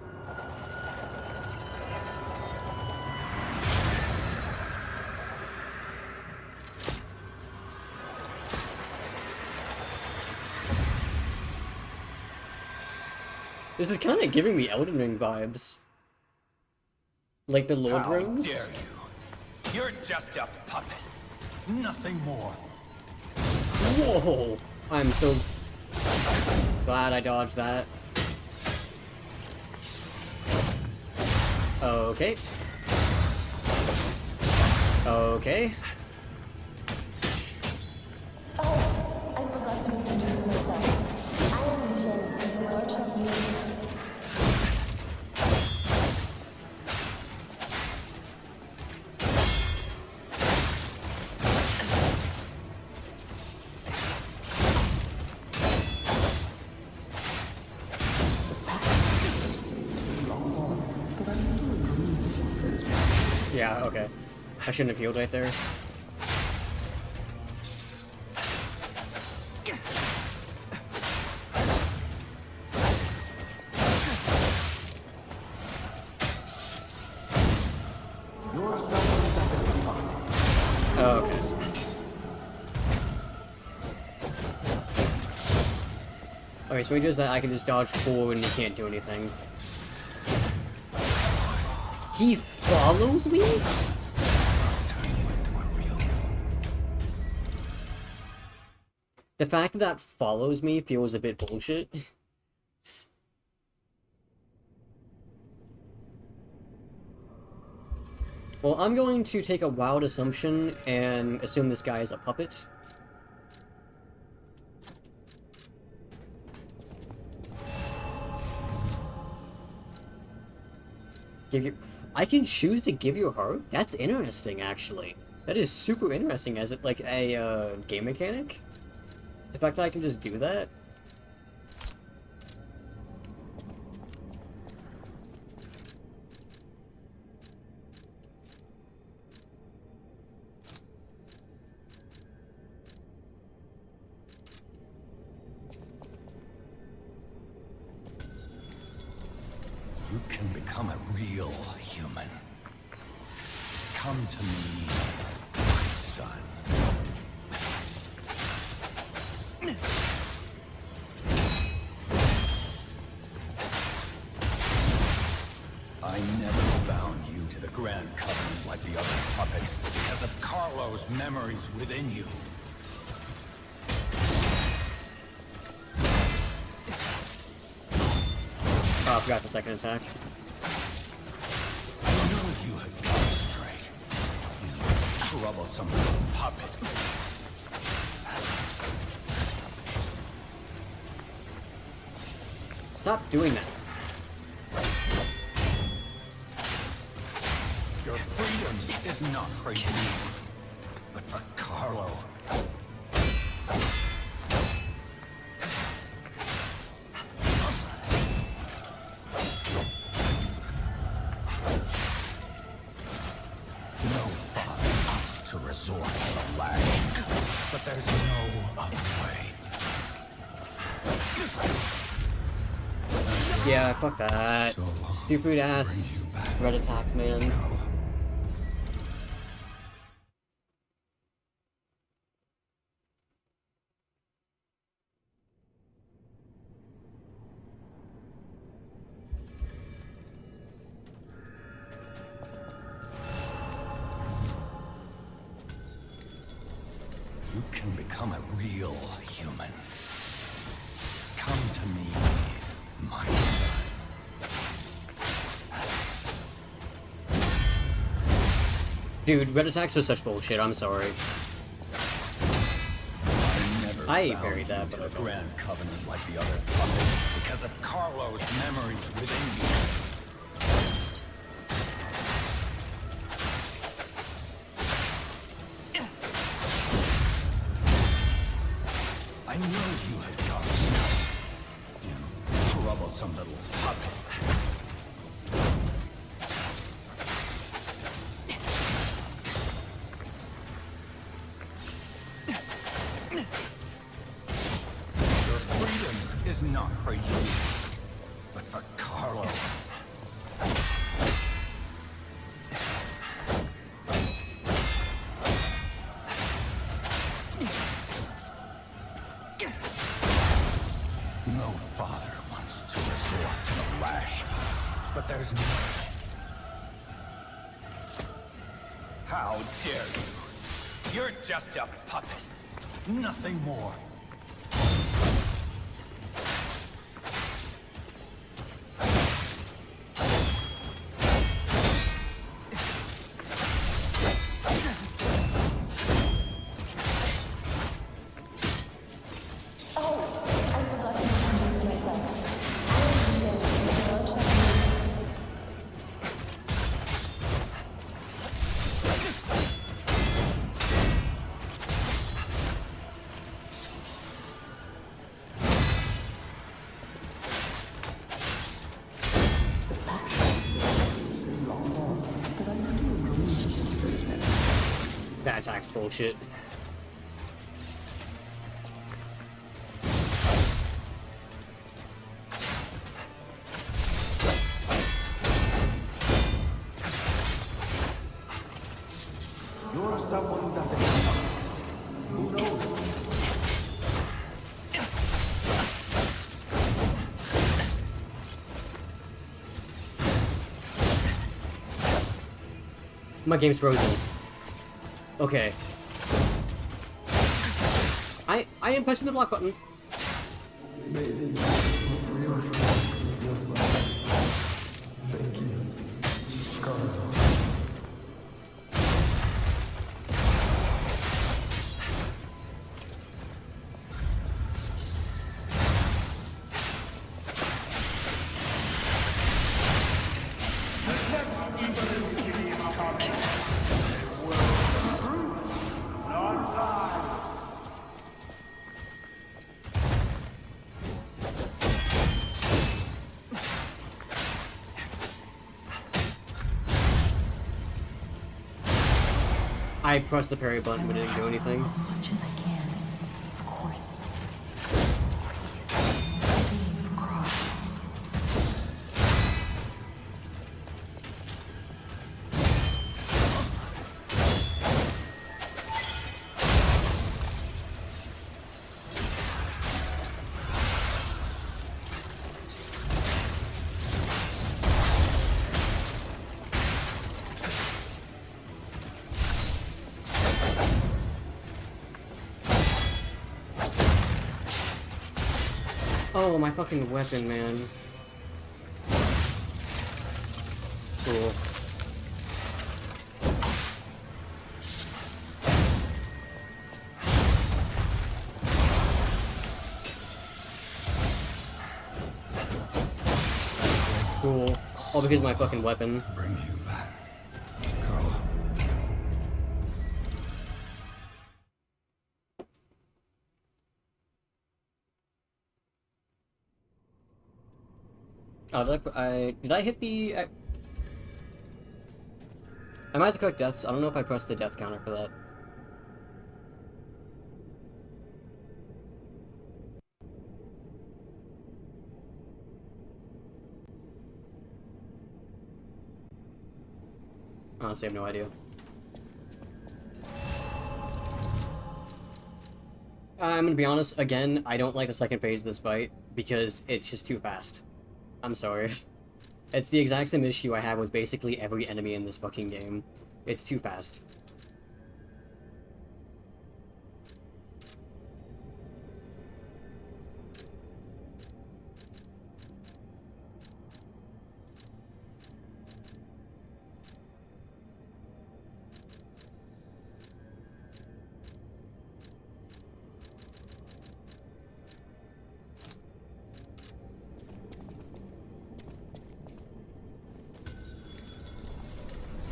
This is kind of giving me Elden Ring vibes. Like the Lord How Rooms? dare you? You're just a puppet. Nothing more. Whoa! I'm so glad I dodged that. Okay. Okay. Oh, I forgot to introduce myself. I am Jenny, the workshop leader. Yeah, okay. I shouldn't have healed right there. Oh, okay. Okay, so he does that, I can just dodge forward and he can't do anything. He follows me? The fact that that follows me feels a bit bullshit. Well, I'm going to take a wild assumption and assume this guy is a puppet. I can choose to give you a heart? That's interesting, actually. That is super interesting as it like a game mechanic. The fact that I can just do that. You can become a real human. Come to me, my son. I never bound you to the Grand Covenant like the other puppets because of Carlo's memories within you. Oh, I forgot the second attack. I knew you had gone astray. You troublesome puppet. Stop doing that. Your freedom is not for you, but for Carlo. No father wants to resort to the lash. But there's no other way. Yeah, fuck that. So long. Stupid ass Bring you back. red attacks, man. Carla. You can become a real human. Come to me, my son. Dude, red attacks are such bullshit, I'm sorry. I buried that, but a okay. grand covenant like the other puppets because of Carlo's memories within you. I knew you had gone south. You troublesome little puppet. Your freedom is not for you, but for Carlo. No father wants to resort to the lash, but there's no... How dare you? You're just a puppet, nothing more. Oh, I forgot to introduce myself. I am Jenny, Lord Shepard. That attack's bullshit. You're someone who doesn't know. Who knows? My game's frozen. Okay. I am pushing the block button. I pressed the parry button but it didn't do anything. As much as I can. Of course. Please, Cross. Oh, my fucking weapon, man. Cool. Cool. All because of my fucking weapon. Bring you back, Carlo. Oh, did I hit the... I might have to correct deaths. I don't know if I pressed the death counter for that. Honestly, I have no idea. I'm gonna be honest, again, I don't like the second phase of this fight, because it's just too fast. I'm sorry. It's the exact same issue I have with basically every enemy in this fucking game. It's too fast.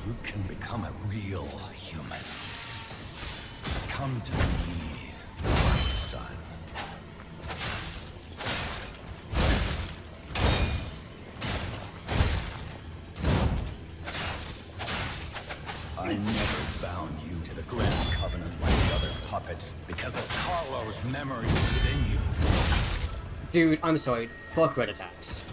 You can become a real human. Come to me, my son. I never bound you to the Grand Covenant like the other puppets because of Carlo's memory within you. Dude, I'm sorry. Fuck red attacks.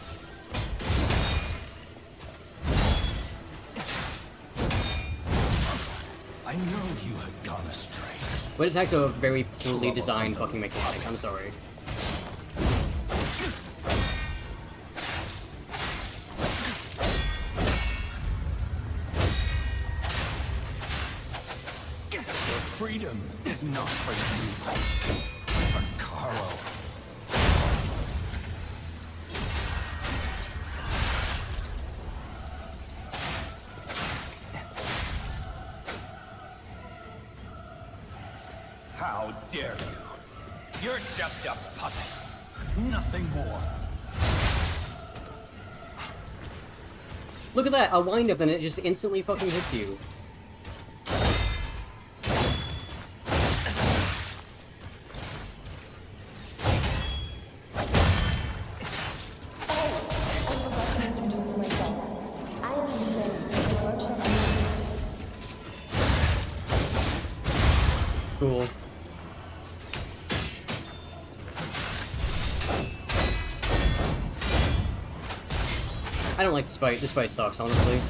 I know you have gone astray. Red attacks are a very poorly designed fucking mechanic. I'm sorry. Your freedom is not for you, for Carlo. How dare you? You're just a puppet. Nothing more. Look at that, a wind up and it just instantly fucking hits you. Introduce myself. I am the workshop leader. Cool. I don't like this fight. This fight sucks, honestly.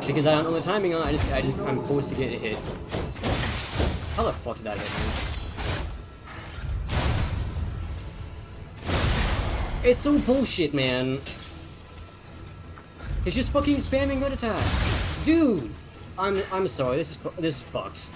Because I don't know the timing on it, I'm forced to get a hit. How the fuck did that hit me? It's so bullshit, man. It's just fucking spamming red attacks. Dude! I'm sorry, this is fucked.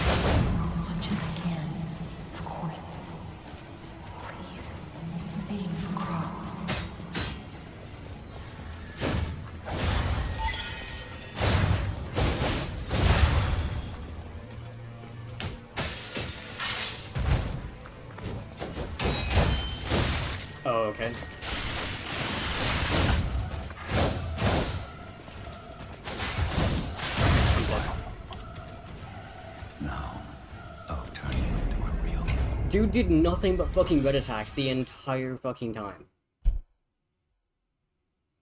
As much as I can, of course. Please, save Croft. Oh, okay. Now, I'll turn you into a real human. Dude did nothing but fucking red attacks the entire fucking time.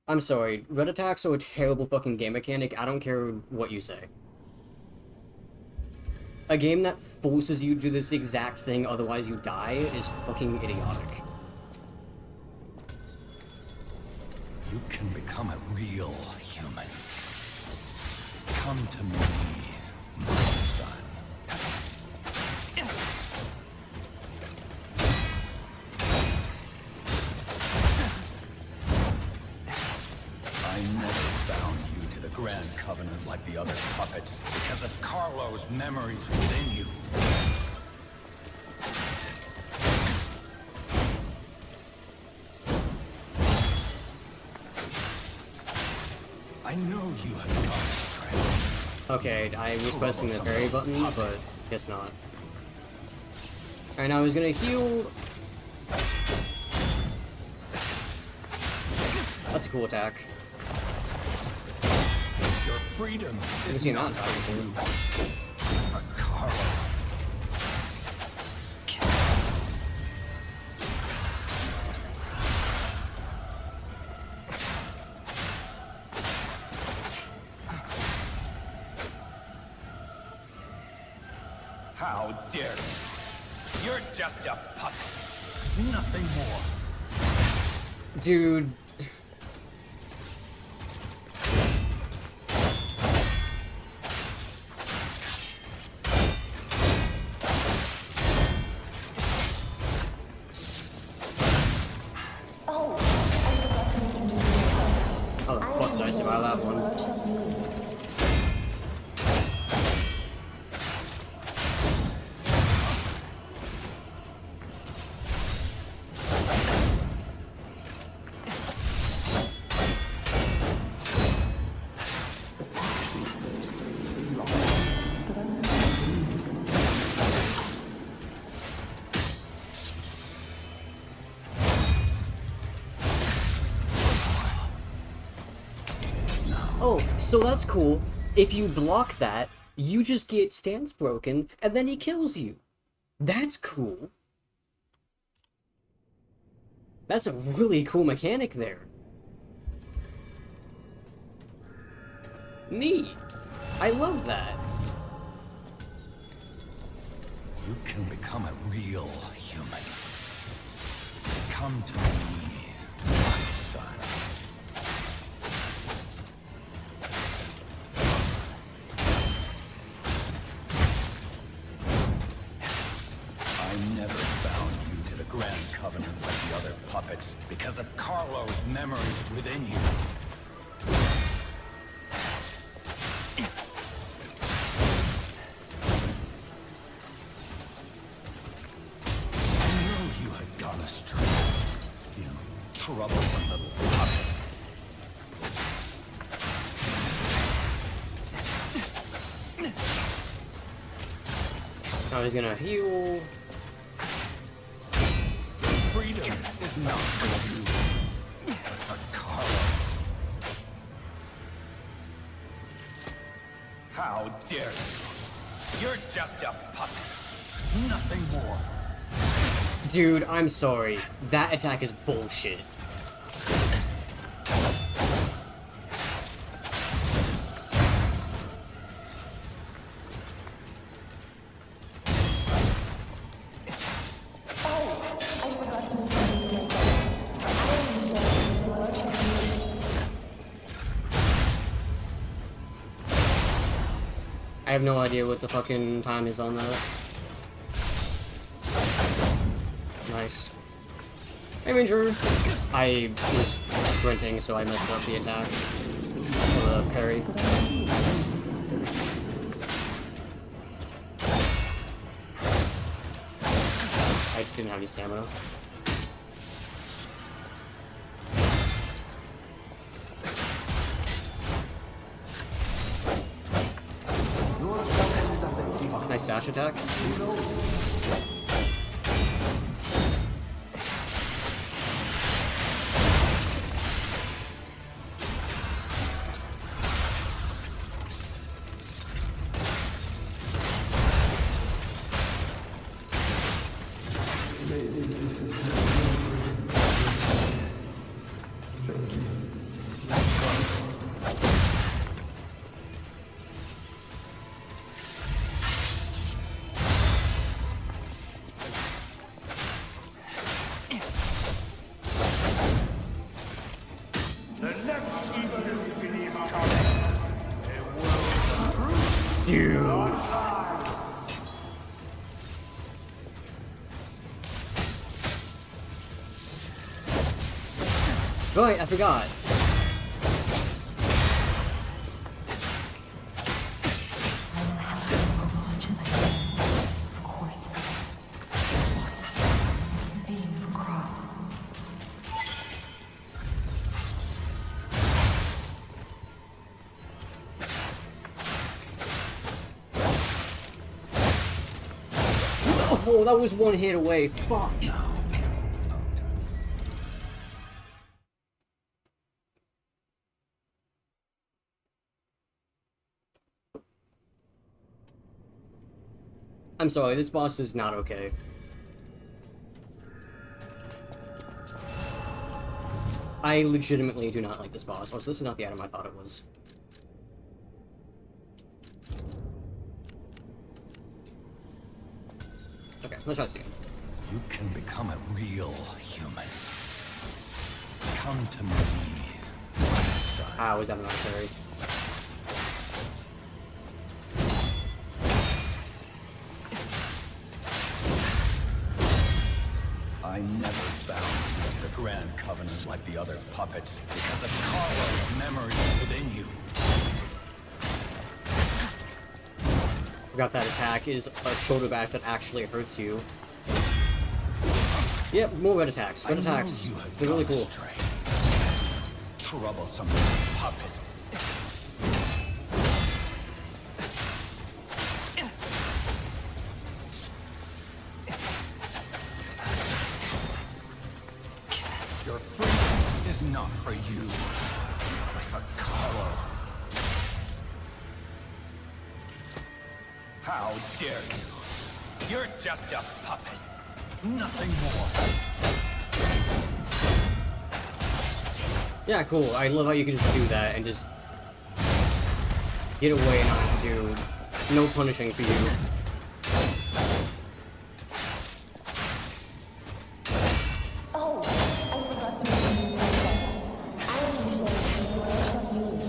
I'm sorry, red attacks are a terrible fucking game mechanic, I don't care what you say. A game that forces you to do this exact thing, otherwise you die, is fucking idiotic. You can become a real human. Come to me, my son. I never bound you to the Grand Covenant like the other puppets because of Carlo's memories within you. I know you have gone astray. Okay, I was pressing the parry button, but guess not. Alright, now he's gonna heal. That's a cool attack. Your freedom I've is seen not that attack before. for Carlo. How dare you? You're just a puppet. Nothing more. Dude. Oh, I forgot to introduce myself. How the fuck did I survive that one? Lord Shelby. Oh, so that's cool. If you block that, you just get stance broken, and then he kills you. That's cool. That's a really cool mechanic there. Neat. I love that. You can become a real human. Come to me, my son. I never bound you to the Grand Covenant like the other puppets because of Carlo's memories within you. I knew you had gone astray. You troublesome little puppet. Now he's gonna heal. Freedom is not for you, but for Carlo. How dare you? You're just a puppet. Nothing more. Dude, I'm sorry. That attack is bullshit. Oh, I forgot to introduce myself. I am Joe, Lord Shelby. I have no idea what the fucking time is on that. Nice. Hey, Ranger. I was sprinting, so I messed up the attack. Or the parry. I didn't have any stamina. Nice dash attack. Right, I forgot. Oh, that was one hit away. Fuck. I'm sorry, this boss is not okay. I legitimately do not like this boss. Also, this is not the item I thought it was. Okay, let's try this again. You can become a real human. Come to me, my son. Ah, was that an archery? I never found the Grand Covenant like the other puppets because of Carlo's memories within you. Forgot that attack is a shoulder bash that actually hurts you. Yep, more red attacks. Red attacks. They're really cool. Troublesome puppet. Your freedom is not for you, but for Carlo. How dare you? You're just a puppet. Nothing more. Yeah, cool. I love how you can just do that and just get away and not have to do no punishing for you. Oh, I forgot to mention you myself. I am Michelle, the Royal Unit.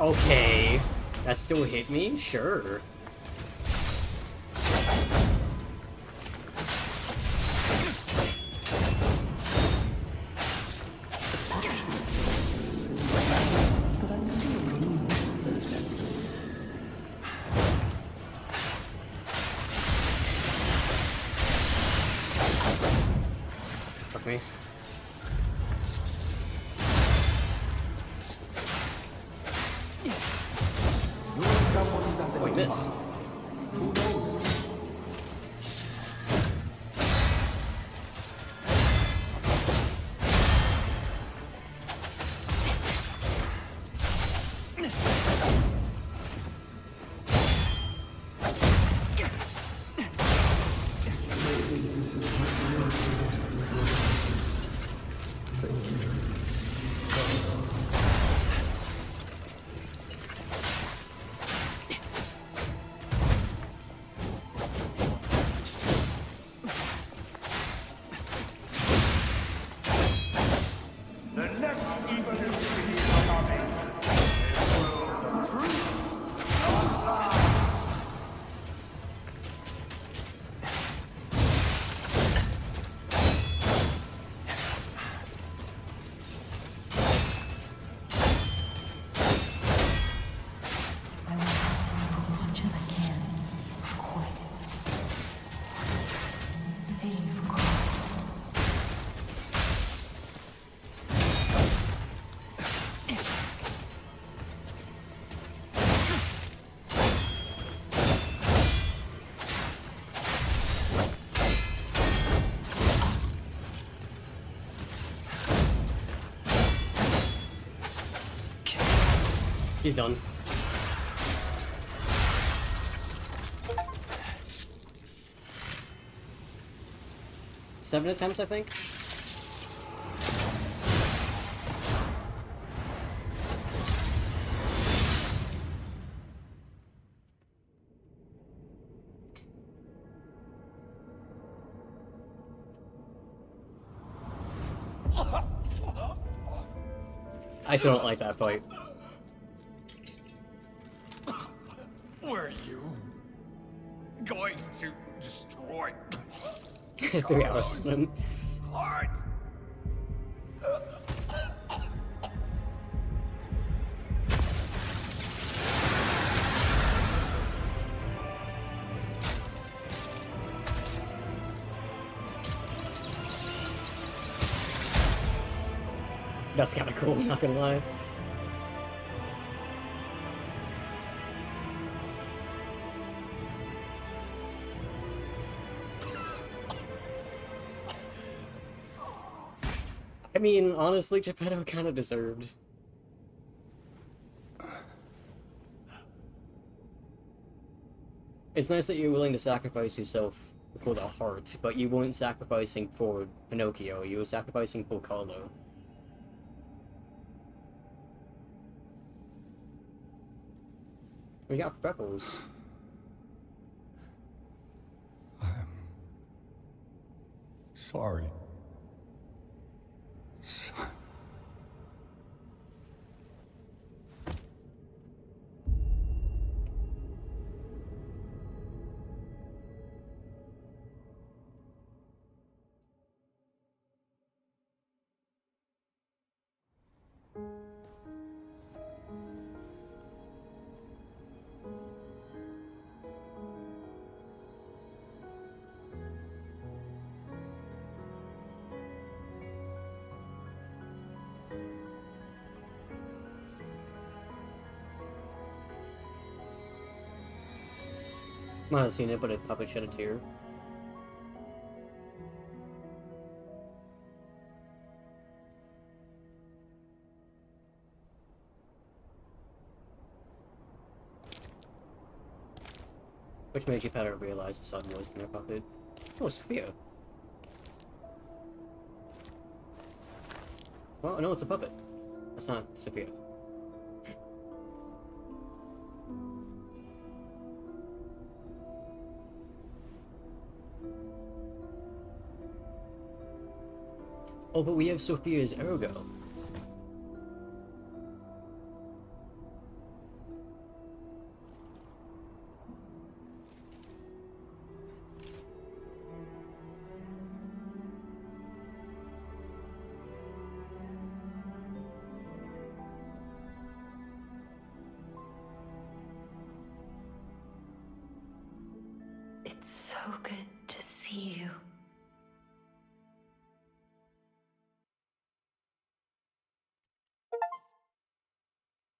Okay. That still hit me? Sure. Fuck me. Oh, he missed. Who knows? The next evil is coming. The truth. I will help as much as I can. Of course. Save Carl. He's done. Seven attempts, I think? I still don't like that fight. Were you going to destroy 3 hours of them. heart? That's kinda cool, not gonna lie. mean, honestly, Geppetto kind of deserved. It's nice that you're willing to sacrifice yourself for the heart, but you weren't sacrificing for Pinocchio, you were sacrificing for Carlo. We got freckles. I'm sorry. Might have seen it, but it probably shed a tear. Which made Geppetto realize the sun was in their puppet. Oh, Sophia. Well, no, it's a puppet. That's not Sophia. Oh, but we have Sophia's Ergo. It's so good to see you.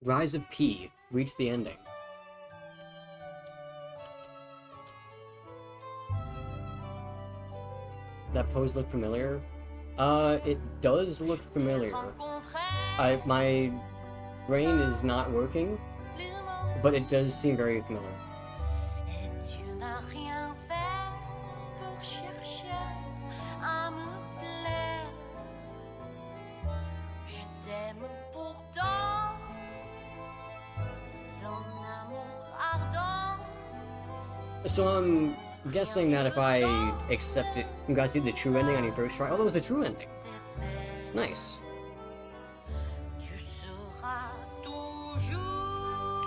Rise of P. Reach the ending. That pose look familiar? It does look familiar. My brain is not working, but it does seem very familiar. So I'm guessing that if I accept it, you guys see the true ending on your first try. Oh, that was the true ending. Nice.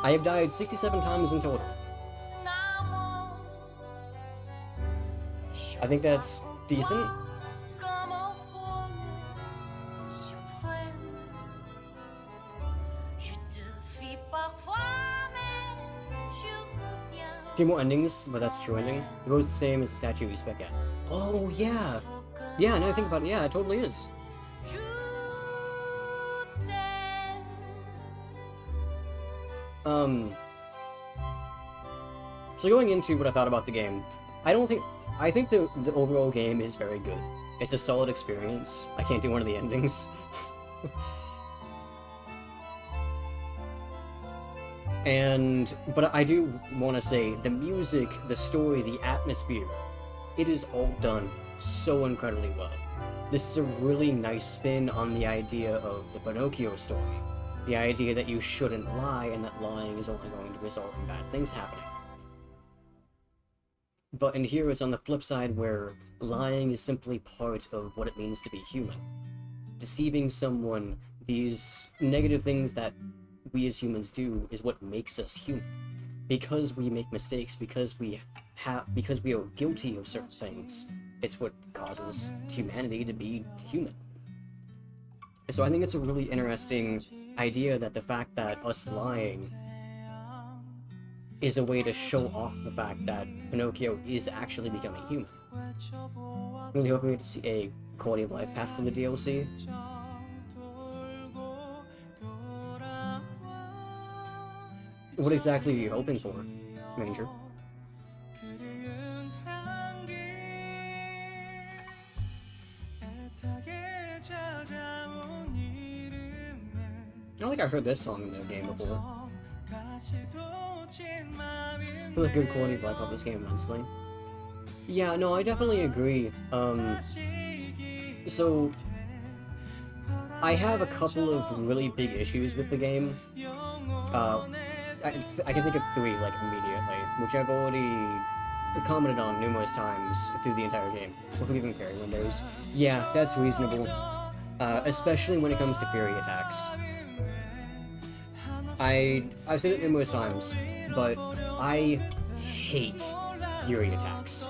I have died 67 times in total. I think that's decent. Few more endings, but that's true ending. It goes the same as the statue you spec at. Oh, yeah. Yeah, now I think about it, yeah, it totally is. So going into what I thought about the game, I think the overall game is very good. It's a solid experience. I can't do one of the endings. But I do want to say, the music, the story, the atmosphere, it is all done so incredibly well. This is a really nice spin on the idea of the Pinocchio story. The idea that you shouldn't lie and that lying is only going to result in bad things happening. But in here it's on the flip side where lying is simply part of what it means to be human. Deceiving someone, these negative things that we as humans do is what makes us human. Because we make mistakes, because we are guilty of certain things, it's what causes humanity to be human. So I think it's a really interesting idea that the fact that us lying is a way to show off the fact that Pinocchio is actually becoming human. Really hoping we get to see a quality of life patch for the DLC. What exactly are you hoping for, Ranger? don't think I heard this song in the game before. For the good quality of life of this game immensely. Yeah, no, I definitely agree. So I have a couple of really big issues with the game. I can think of 3, like, immediately, which I've already commented on numerous times through the entire game, before even parry windows. Yeah, that's reasonable, especially when it comes to Fury attacks. I've said it numerous times, but I hate Fury attacks.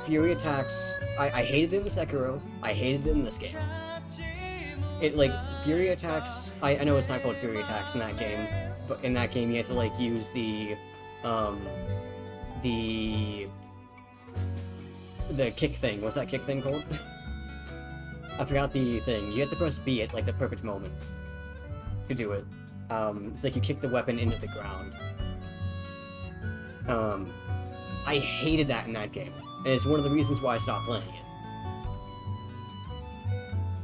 Fury attacks, I hated it in Sekiro, I hated it in this game. Fury attacks, I know it's not called Fury attacks in that game, but in that game you have to, like, use the kick thing. What's that kick thing called? I forgot the thing. You have to press B at, like, the perfect moment to do it. It's like you kick the weapon into the ground. I hated that in that game, and it's one of the reasons why I stopped playing it.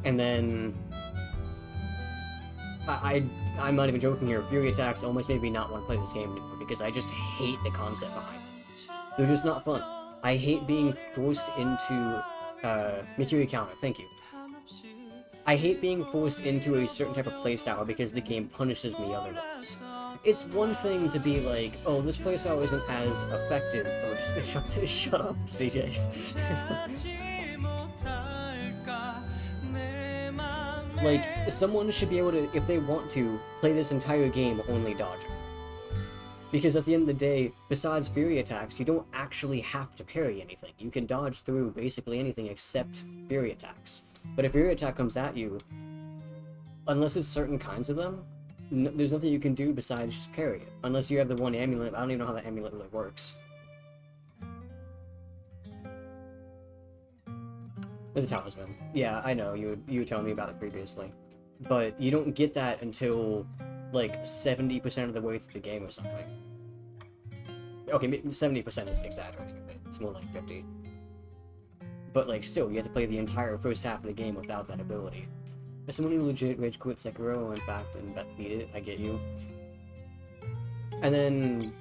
And then I'm not even joking here, Fury attacks almost made me not want to play this game anymore, because I just hate the concept behind it. They're just not fun. I hate being forced into, Mikiri counter, thank you. I hate being forced into a certain type of playstyle because the game punishes me otherwise. It's one thing to be like, oh, this playstyle isn't as effective. Oh, just shut up, CJ. Like, someone should be able to, if they want to, play this entire game only dodging. Because at the end of the day, besides Fury attacks, you don't actually have to parry anything. You can dodge through basically anything except Fury attacks. But if Fury attack comes at you, unless it's certain kinds of them, there's nothing you can do besides just parry it. Unless you have the one amulet. I don't even know how that amulet really works. There's a talisman. Yeah, I know, you were telling me about it previously. But you don't get that until, like, 70% of the way through the game or something. Okay, 70% is exaggerating a bit. It's more like 50. But, like, still, you have to play the entire first half of the game without that ability. As someone who legit rage quit Sekiro and went back and beat it, I get you. And then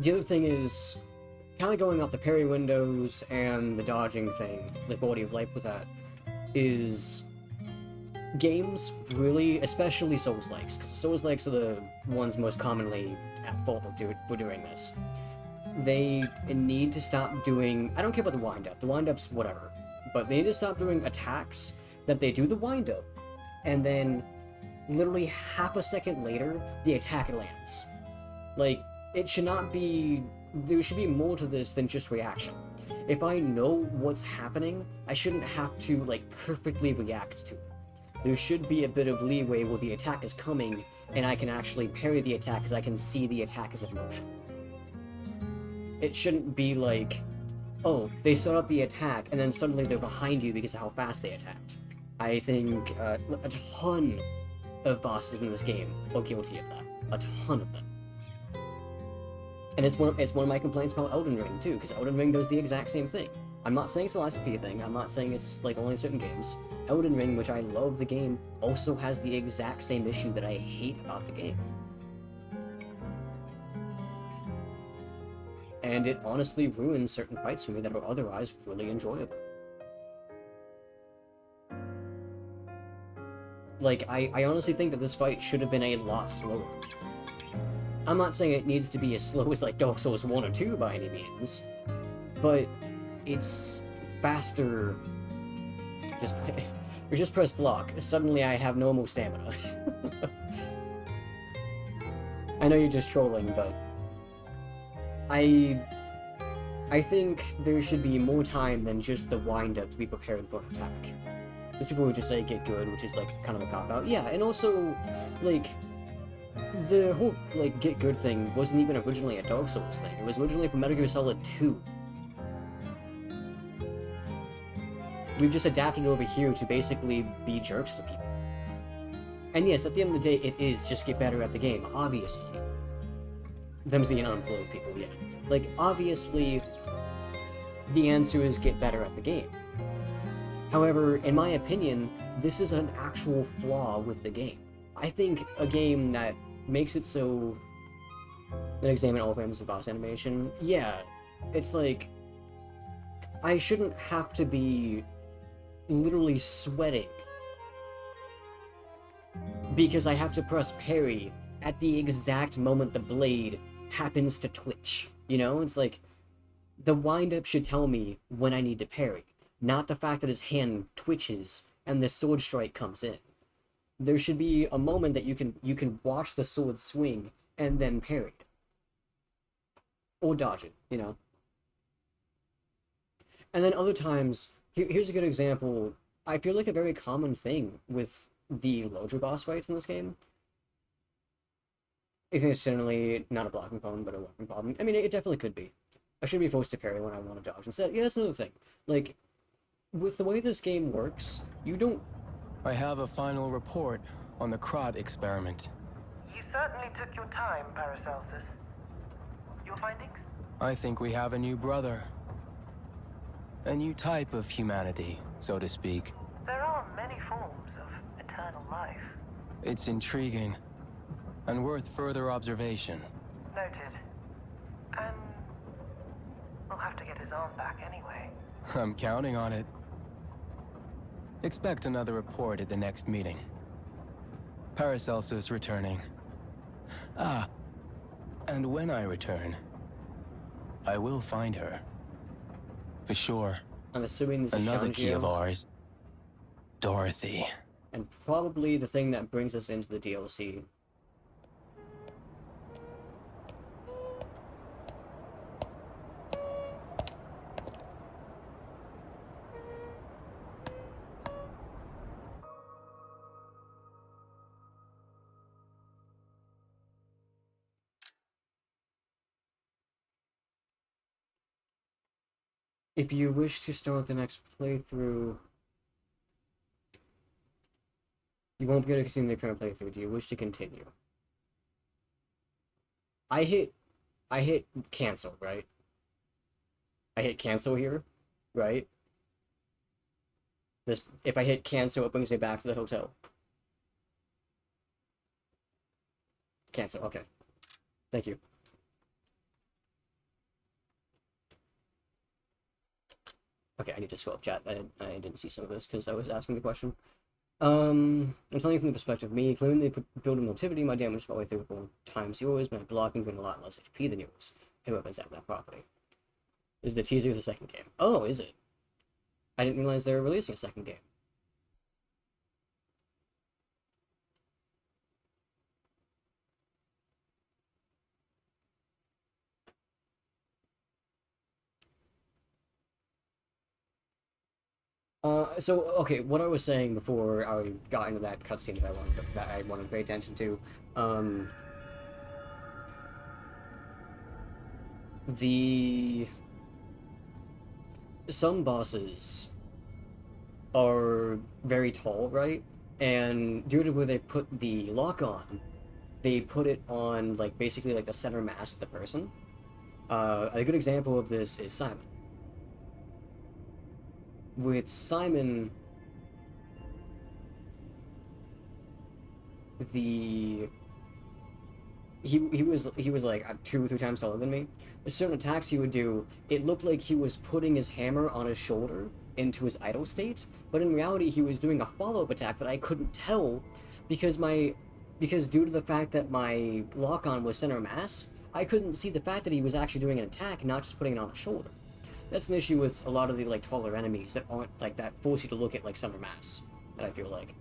the other thing is, kind of going off the parry windows and the dodging thing, the quality of life with that, is games really, especially Souls-likes, because Souls-likes are the ones most commonly at fault for doing this. They need to stop doing, I don't care about the wind-up, the wind-up's whatever, but they need to stop doing attacks that they do the wind-up, and then literally half a second later, the attack lands. Like, it should not be, there should be more to this than just reaction. If I know what's happening, I shouldn't have to, like, perfectly react to it. There should be a bit of leeway where the attack is coming, and I can actually parry the attack because I can see the attack is in motion. It shouldn't be like, oh, they start up the attack, and then suddenly they're behind you because of how fast they attacked. I think a ton of bosses in this game are guilty of that. A ton of them. And it's one of my complaints about Elden Ring, too, because Elden Ring does the exact same thing. I'm not saying it's a LSP thing, I'm not saying it's, like, only certain games. Elden Ring, which I love the game, also has the exact same issue that I hate about the game. And it honestly ruins certain fights for me that are otherwise really enjoyable. Like, I honestly think that this fight should have been a lot slower. I'm not saying it needs to be as slow as, like, Dark Souls 1 or 2 by any means, but it's faster. Just press block. Suddenly I have normal stamina. I know you're just trolling, but I think there should be more time than just the wind-up to be prepared for an attack. There's people who just say get good, which is, like, kind of a cop-out. Yeah, and also, like, the whole, like, get good thing wasn't even originally a Dark Souls thing. It was originally from Metal Gear Solid 2. We've just adapted it over here to basically be jerks to people. And yes, at the end of the day, it is just get better at the game, obviously. Them's the unemployed people, yeah. Like, obviously, the answer is get better at the game. However, in my opinion, this is an actual flaw with the game. I think a game that makes it so that examine all frames of boss animation, yeah, it's like I shouldn't have to be literally sweating because I have to press parry at the exact moment the blade happens to twitch. You know, it's like the wind-up should tell me when I need to parry, not the fact that his hand twitches and the sword strike comes in. There should be a moment that you can watch the sword swing and then parry it. Or dodge it, you know. And then other times, here's a good example. I feel like a very common thing with the larger boss fights in this game. I think it's generally not a blocking problem, but a weapon problem. I mean, it definitely could be. I should be forced to parry when I want to dodge instead. Yeah, that's another thing. Like, with the way this game works, you don't... I have a final report on the Krat experiment. You certainly took your time, Paracelsus. Your findings? I think we have a new brother. A new type of humanity, so to speak. There are many forms of eternal life. It's intriguing, and worth further observation. Noted. And we'll have to get his arm back anyway. I'm counting on it. Expect another report at the next meeting. Paracelsus returning. Ah, and when I return, I will find her. For sure. I'm assuming this is another key Shangio. of ours. Dorothy. And probably the thing that brings us into the DLC. If you wish to start the next playthrough, you won't be able to continue the current playthrough. Do you wish to continue? I hit cancel, right? I hit cancel here, right? If I hit cancel, it brings me back to the hotel. Cancel, okay. Thank you. Okay, I need to scroll up chat. I didn't see some of this because I was asking the question. I'm telling you from the perspective of me, clearly building motivity, my damage is probably 3 or 4 times yours, but blocking doing a lot less HP than yours. Who opens out that property? This is the teaser of the second game. Oh, is it? I didn't realize they were releasing a second game. So okay, what I was saying before I got into that cutscene that I wanted to pay attention to, some bosses are very tall, right? And due to where they put the lock on, they put it on like basically like the center mass of the person. A good example of this is Simon. With Simon, he was like 2 or 3 times taller than me. Certain attacks he would do, it looked like he was putting his hammer on his shoulder into his idle state, but in reality he was doing a follow-up attack that I couldn't tell because due to the fact that my lock-on was center mass, I couldn't see the fact that he was actually doing an attack, not just putting it on his shoulder. That's an issue with a lot of the like taller enemies that aren't like that force you to look at like center mass, that I feel like.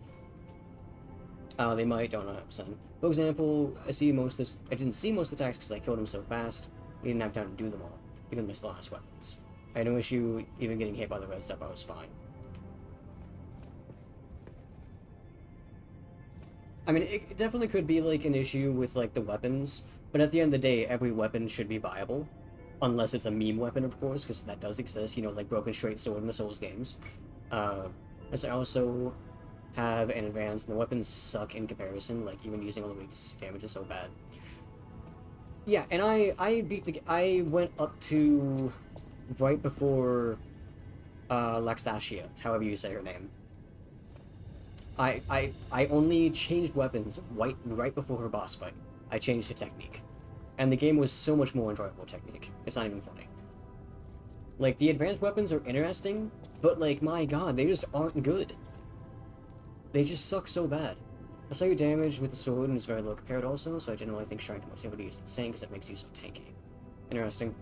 They might, don't know 100%. For example, I didn't see most attacks because I killed him so fast, we didn't have time to do them all, even my last weapons. I had no issue even getting hit by the red stuff, I was fine. I mean, it definitely could be like an issue with like the weapons, but at the end of the day, every weapon should be viable. Unless it's a meme weapon, of course, because that does exist, you know, like Broken Straight Sword in the Souls games. As I also have an advance, and the weapons suck in comparison, like, even using all the weaknesses, damage is so bad. Yeah, and I went up to right before Laxatia, however you say her name. I only changed weapons right before her boss fight. I changed the technique. And the game was so much more enjoyable technique. It's not even funny. Like, the advanced weapons are interesting, but, like, my god, they just aren't good. They just suck so bad. I saw your damage with the sword and it's very low compared also, so I generally think Shrine to Motility is insane because it makes you so tanky. Interesting.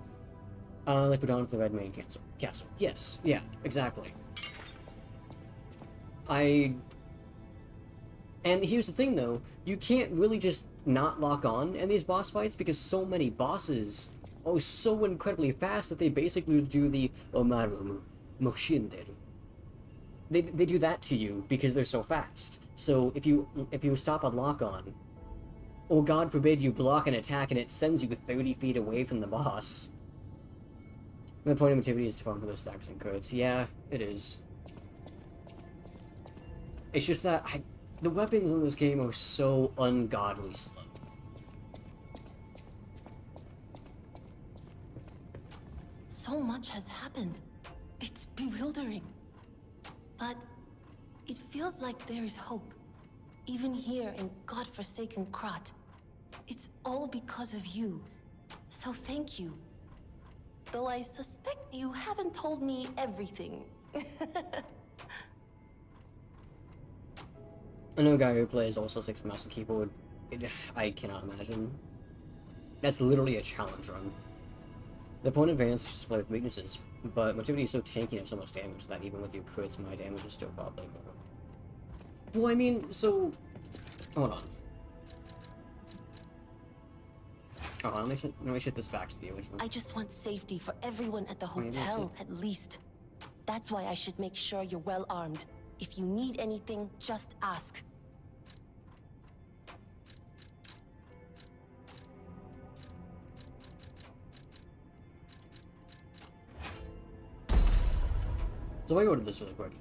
Like we're done with the Red Main Castle. Yes, yeah, exactly. And here's the thing though, you can't really just not lock on in these boss fights because so many bosses are so incredibly fast that they basically do the Omaru Moshinderu. They do that to you because they're so fast. So if you stop on lock on, or God forbid you block an attack and it sends you 30 feet away from the boss. The point of activity is to farm for those stacks and codes. Yeah, it is. It's just that the weapons in this game are so ungodly slow. So much has happened. It's bewildering. But it feels like there is hope. Even here in godforsaken Krat. It's all because of you. So thank you. Though I suspect you haven't told me everything. I know a guy who plays all 6 mouse and keyboard. I cannot imagine. That's literally a challenge run. The point of advance is just play with weaknesses, but Motivity is so tanky and has so much damage that even with your crits, my damage is still probably more. Well, I mean, so... Hold on. Oh, let me shit this back to the original. I just want safety for everyone at the hotel, at least. That's why I should make sure you're well armed. If you need anything, just ask. So I ordered this really quick.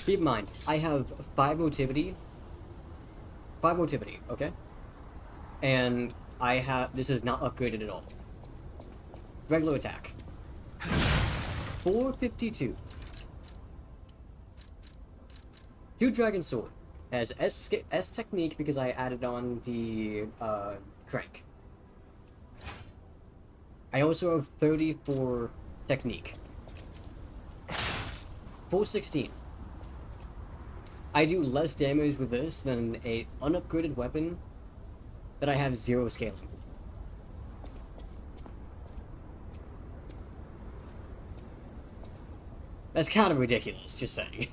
Keep in mind, I have 5 motivity. 5 motivity, okay? And I have... This is not upgraded at all. Regular attack. 452. 2 Dragon Sword. Has S technique because I added on the crank. I also have 34 technique. 416. I do less damage with this than a unupgraded weapon that I have 0 scaling. That's kind of ridiculous, just saying.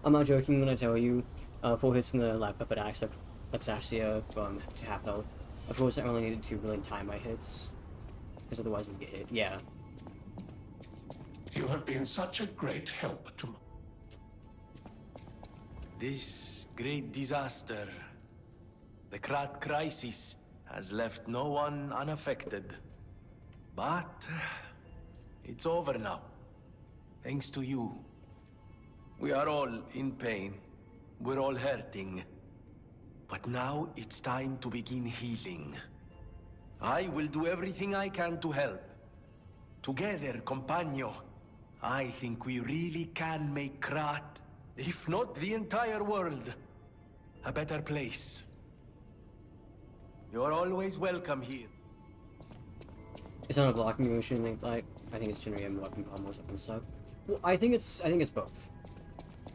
I'm not joking when I tell you, 4 hits from the live puppet axe of Laxatia to half health. Of course, I only needed to really time my hits, because otherwise I'd get hit. Yeah. You have been such a great help to me. This great disaster, the Krat crisis, has left no one unaffected. But it's over now, thanks to you. We are all in pain. We're all hurting. But now it's time to begin healing. I will do everything I can to help. Together, Compagno, I think we really can make Krat, if not the entire world, a better place. You're always welcome here. It's not a blocking motion, like I think it's generally a weapon combos up and stuff. Well, I think it's both.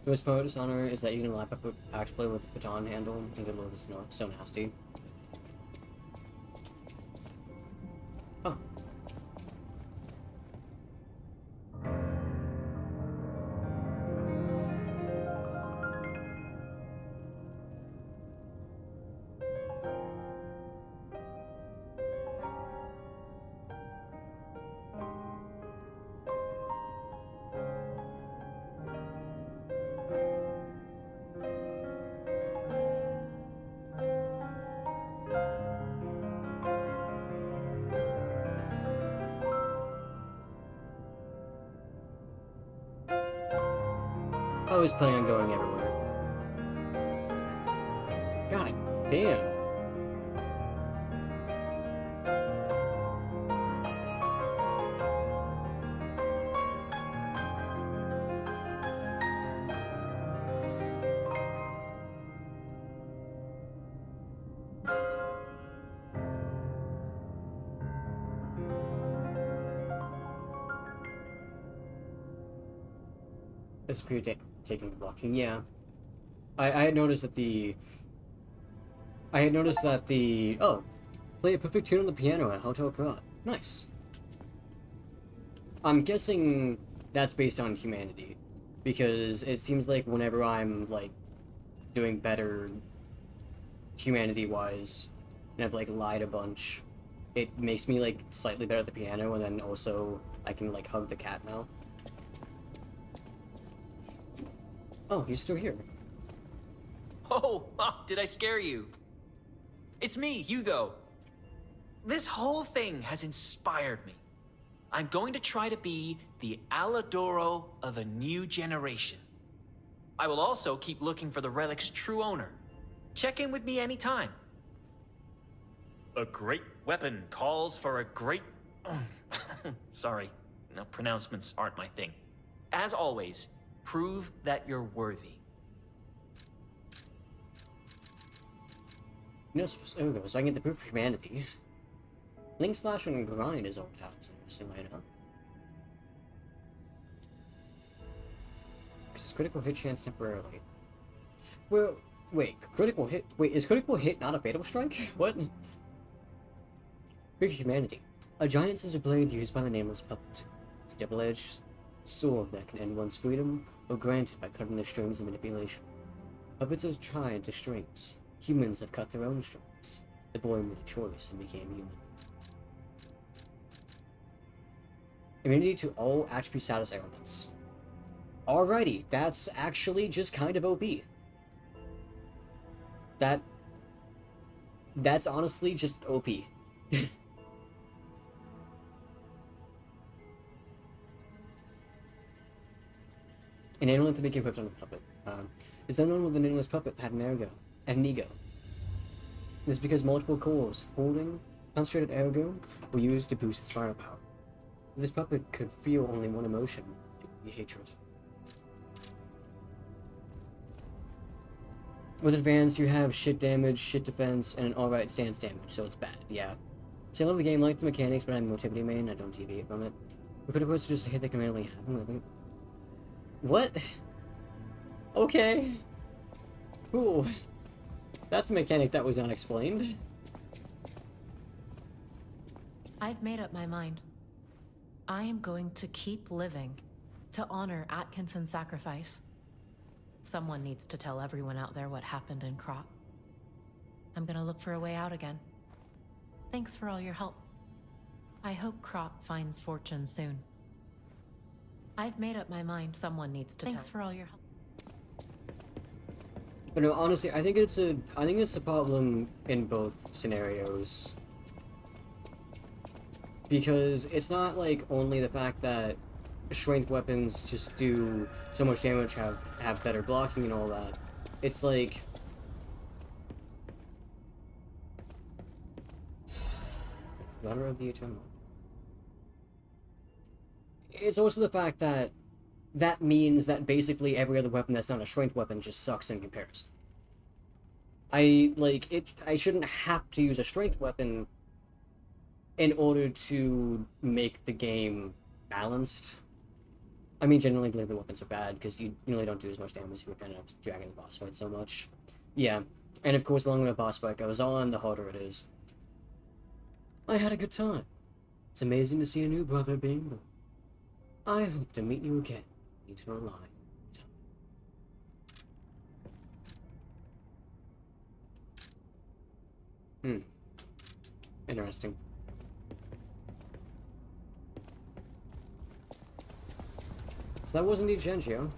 The most potent dishonor is that you can lap up axe blade with the baton handle and good lord is so nasty. Oh. I was planning on going everywhere. God damn. It's pretty taking blocking, yeah. I had noticed that oh, play a perfect tune on the piano at Hotel Krat. Nice. I'm guessing that's based on humanity, because it seems like whenever I'm like doing better humanity-wise, and I've like lied a bunch, it makes me like slightly better at the piano, and then also I can like hug the cat now. Oh, you're still here. Oh, did I scare you? It's me, Hugo. This whole thing has inspired me. I'm going to try to be the Aladoro of a new generation. I will also keep looking for the relic's true owner. Check in with me anytime. A great weapon calls for a great... Sorry, no, pronouncements aren't my thing. As always, prove that you're worthy. No, there we go, so I can get the proof of humanity. Link Slash and Grind is all tags, interesting lineup. This is critical hit chance temporarily. Well, wait, critical hit? Wait, is critical hit not a fatal strike? What? Proof of humanity. A giant scissor blade used by the nameless puppet. It's a double-edged sword that can end one's freedom or grant it by cutting the strings of manipulation. Puppets are tied to strings. Humans have cut their own strings. The boy made a choice and became human. Immunity to all attribute status elements. Alrighty, that's actually just kind of OP. That's honestly just OP. An animal to be equipped on a puppet. Is unknown with the nameless puppet had an ego. This is because multiple cores, holding, concentrated ergo, were used to boost its firepower. This puppet could feel only one emotion, hatred. With advance, you have shit damage, shit defense, and an alright stance damage, so it's bad, yeah. So I love the game, like the mechanics, but I'm a motivity main, I don't deviate from it. We could have put just a hit that can randomly happen. What? Okay. Cool. That's a mechanic that was unexplained. I've made up my mind. I am going to keep living to honor Atkinson's sacrifice. Someone needs to tell everyone out there what happened in Krat. I'm gonna look for a way out again. Thanks for all your help. I hope Krat finds fortune soon. I've made up my mind. Someone needs to Thanks for all your help. But no, honestly, I think it's a problem in both scenarios. Because it's not like only the fact that strength weapons just do so much damage, have better blocking and all that. It's like Letter of the Eternal. It's also the fact that that means that basically every other weapon that's not a strength weapon just sucks in comparison. I shouldn't have to use a strength weapon in order to make the game balanced. I mean, generally, the weapons are bad because you really don't do as much damage if you're kind of dragging the boss fight so much. Yeah, and of course, the longer the boss fight goes on, the harder it is. I had a good time. It's amazing to see a new brother being born. I hope to meet you again. Eternal Line. Interesting. So that was indeed Gengio.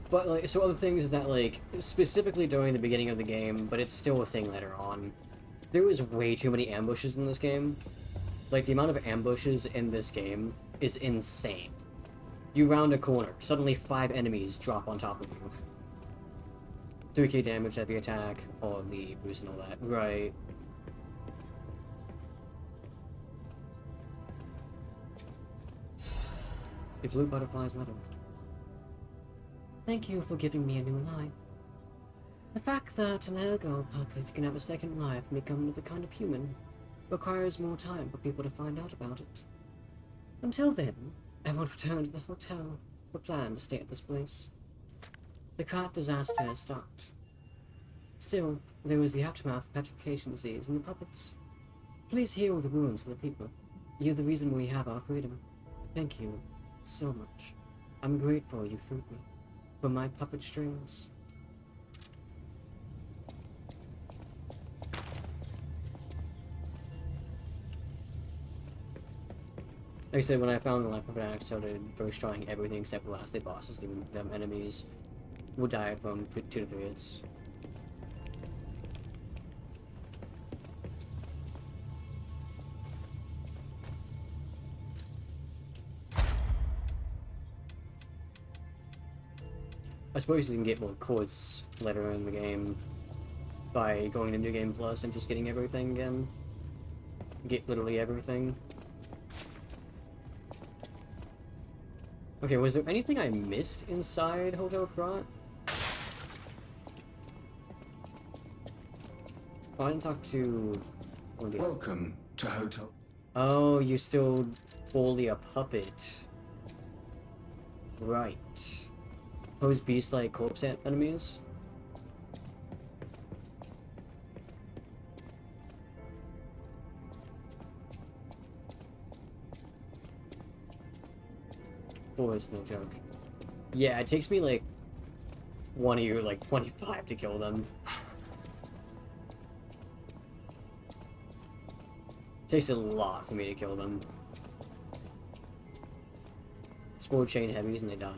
But, like, so other things is that, like, specifically during the beginning of the game, but it's still a thing later on, there was way too many ambushes in this game. Like, the amount of ambushes in this game is insane. You round a corner, suddenly 5 enemies drop on top of you. 3k damage at the attack, all of the boost and all that. Right. The blue butterfly's letter. Thank you for giving me a new life. The fact that an ergo puppet can have a second life may come with a kind of human. requires more time for people to find out about it. Until then, I will return to the hotel or plan to stay at this place. The Krat disaster has stopped. Still, there was the aftermath of petrification disease and the puppets. Please heal the wounds for the people. You're the reason we have our freedom. Thank you so much. I'm grateful you freed me from my puppet strings. Like I said, when I found the Black Puppet Axe, I started first trying everything except the last day bosses. Them enemies will die from 2 to 3 hits. I suppose you can get more quartz later in the game by going to New Game Plus and just getting everything again. Get literally everything. Okay, was there anything I missed inside Hotel Krat? Oh, I didn't talk to... Welcome to Hotel... Oh, you're still fully a puppet. Right. Pose beast-like corpse enemies? Forest, no joke. Yeah, it takes me like 20 or like 25 to kill them. It takes a lot for me to kill them. Sword chain heavies and they die.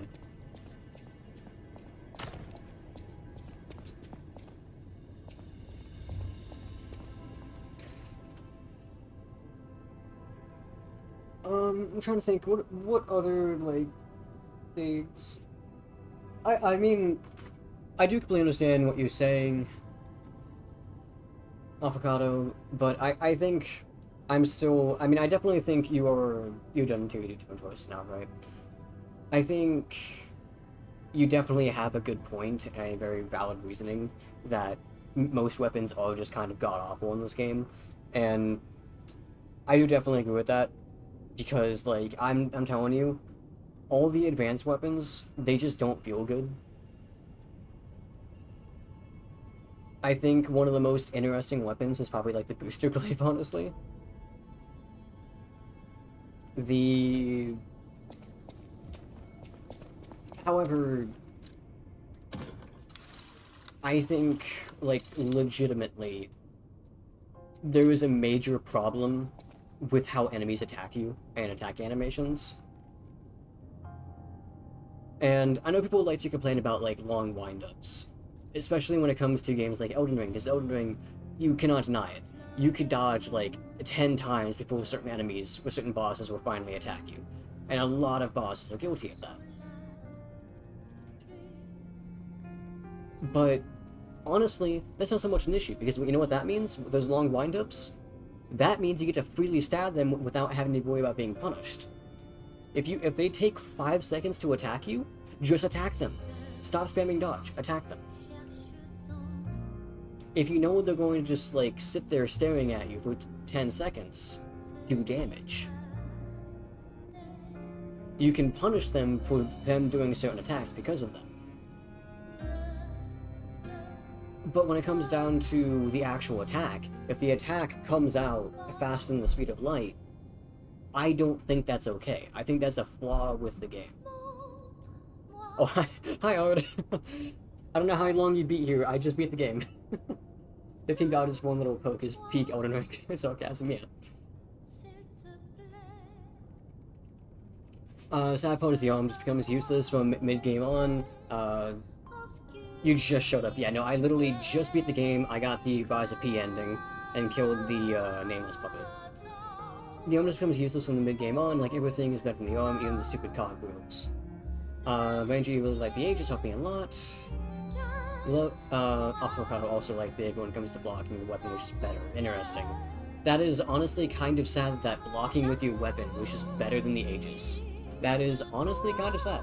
I'm trying to think, what other, like, things... I mean, I do completely understand what you're saying, Avocado, but I think I'm still... I mean, I definitely think you're done 2 different choices now, right? I think you definitely have a good point and a very valid reasoning that most weapons are just kind of god-awful in this game, and I do definitely agree with that. Because, like, I'm telling you, all the advanced weapons, they just don't feel good. I think one of the most interesting weapons is probably, like, the booster glaive, honestly. However, I think, like, legitimately, there is a major problem with how enemies attack you and attack animations. And I know people like to complain about like long wind-ups, especially when it comes to games like Elden Ring, because Elden Ring, you cannot deny it. You could dodge like 10 times before certain enemies or certain bosses will finally attack you. And a lot of bosses are guilty of that. But honestly, that's not so much an issue, because you know what that means? Those long wind-ups? That means you get to freely stab them without having to worry about being punished. If they take 5 seconds to attack you, just attack them. Stop spamming dodge. Attack them. If you know they're going to just like sit there staring at you for 10 seconds, do damage. You can punish them for them doing certain attacks because of them. But when it comes down to the actual attack, if the attack comes out faster than the speed of light, I don't think that's okay. I think that's a flaw with the game. Oh, hi Ard. I don't know how long you beat here, I just beat the game. $15 for one little poke is peak Elden Ring sarcasm, yeah. Sad part is the arm just becomes useless from mid-game on. You just showed up. Yeah, no, I literally just beat the game, I got the Rise of P ending, and killed the nameless puppet. The arm just becomes useless from the mid-game on, like everything is better than the arm, even the stupid cogwheels. Ranger, you really like the Aegis, helping a lot. Avocado also like big when it comes to blocking the weapon, which is better. Interesting. That is honestly kind of sad that blocking with your weapon, which is better than the Aegis. That is honestly kind of sad.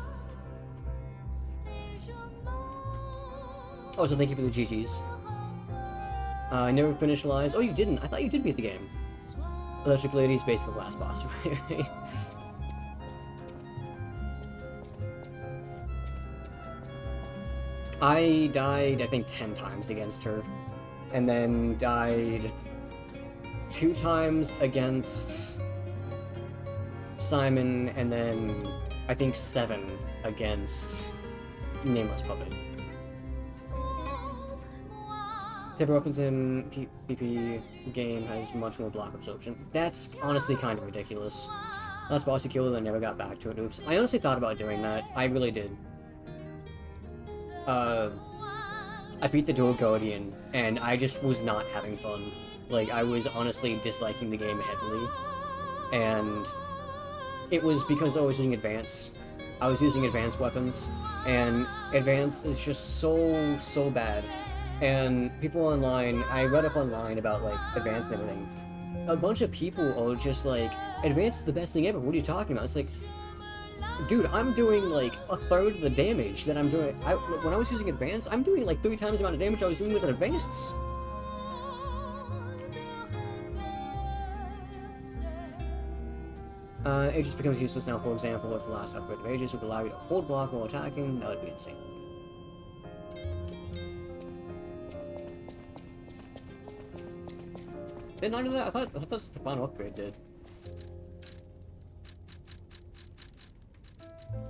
Also, thank you for the GGs. I never finished Lies. Oh, you didn't? I thought you did beat the game. Electric Lady's basically the last boss, right? I died, I think, 10 times against her. And then died 2 times against Simon, and then I think 7 against Nameless Puppet. Type of weapons in PP game has much more block absorption. That's honestly kind of ridiculous. Last boss I killed, I never got back to it. Oops. I honestly thought about doing that. I really did. I beat the Dual Guardian, and I just was not having fun. Like, I was honestly disliking the game heavily. And it was because I was using advanced. I was using advanced weapons, and advanced is just so bad. And people online, I read up online about, like, advanced and everything. A bunch of people are just like, advanced is the best thing ever, what are you talking about? It's like, dude, I'm doing, like, 1/3 of the damage that I'm doing. When I was using advanced, I'm doing, like, 3 times the amount of damage I was doing with an advance. Aegis becomes useless now, for example, with the last upgrade of Aegis would allow you to hold block while attacking. That would be insane. Didn't I do that? I thought that's the final upgrade did.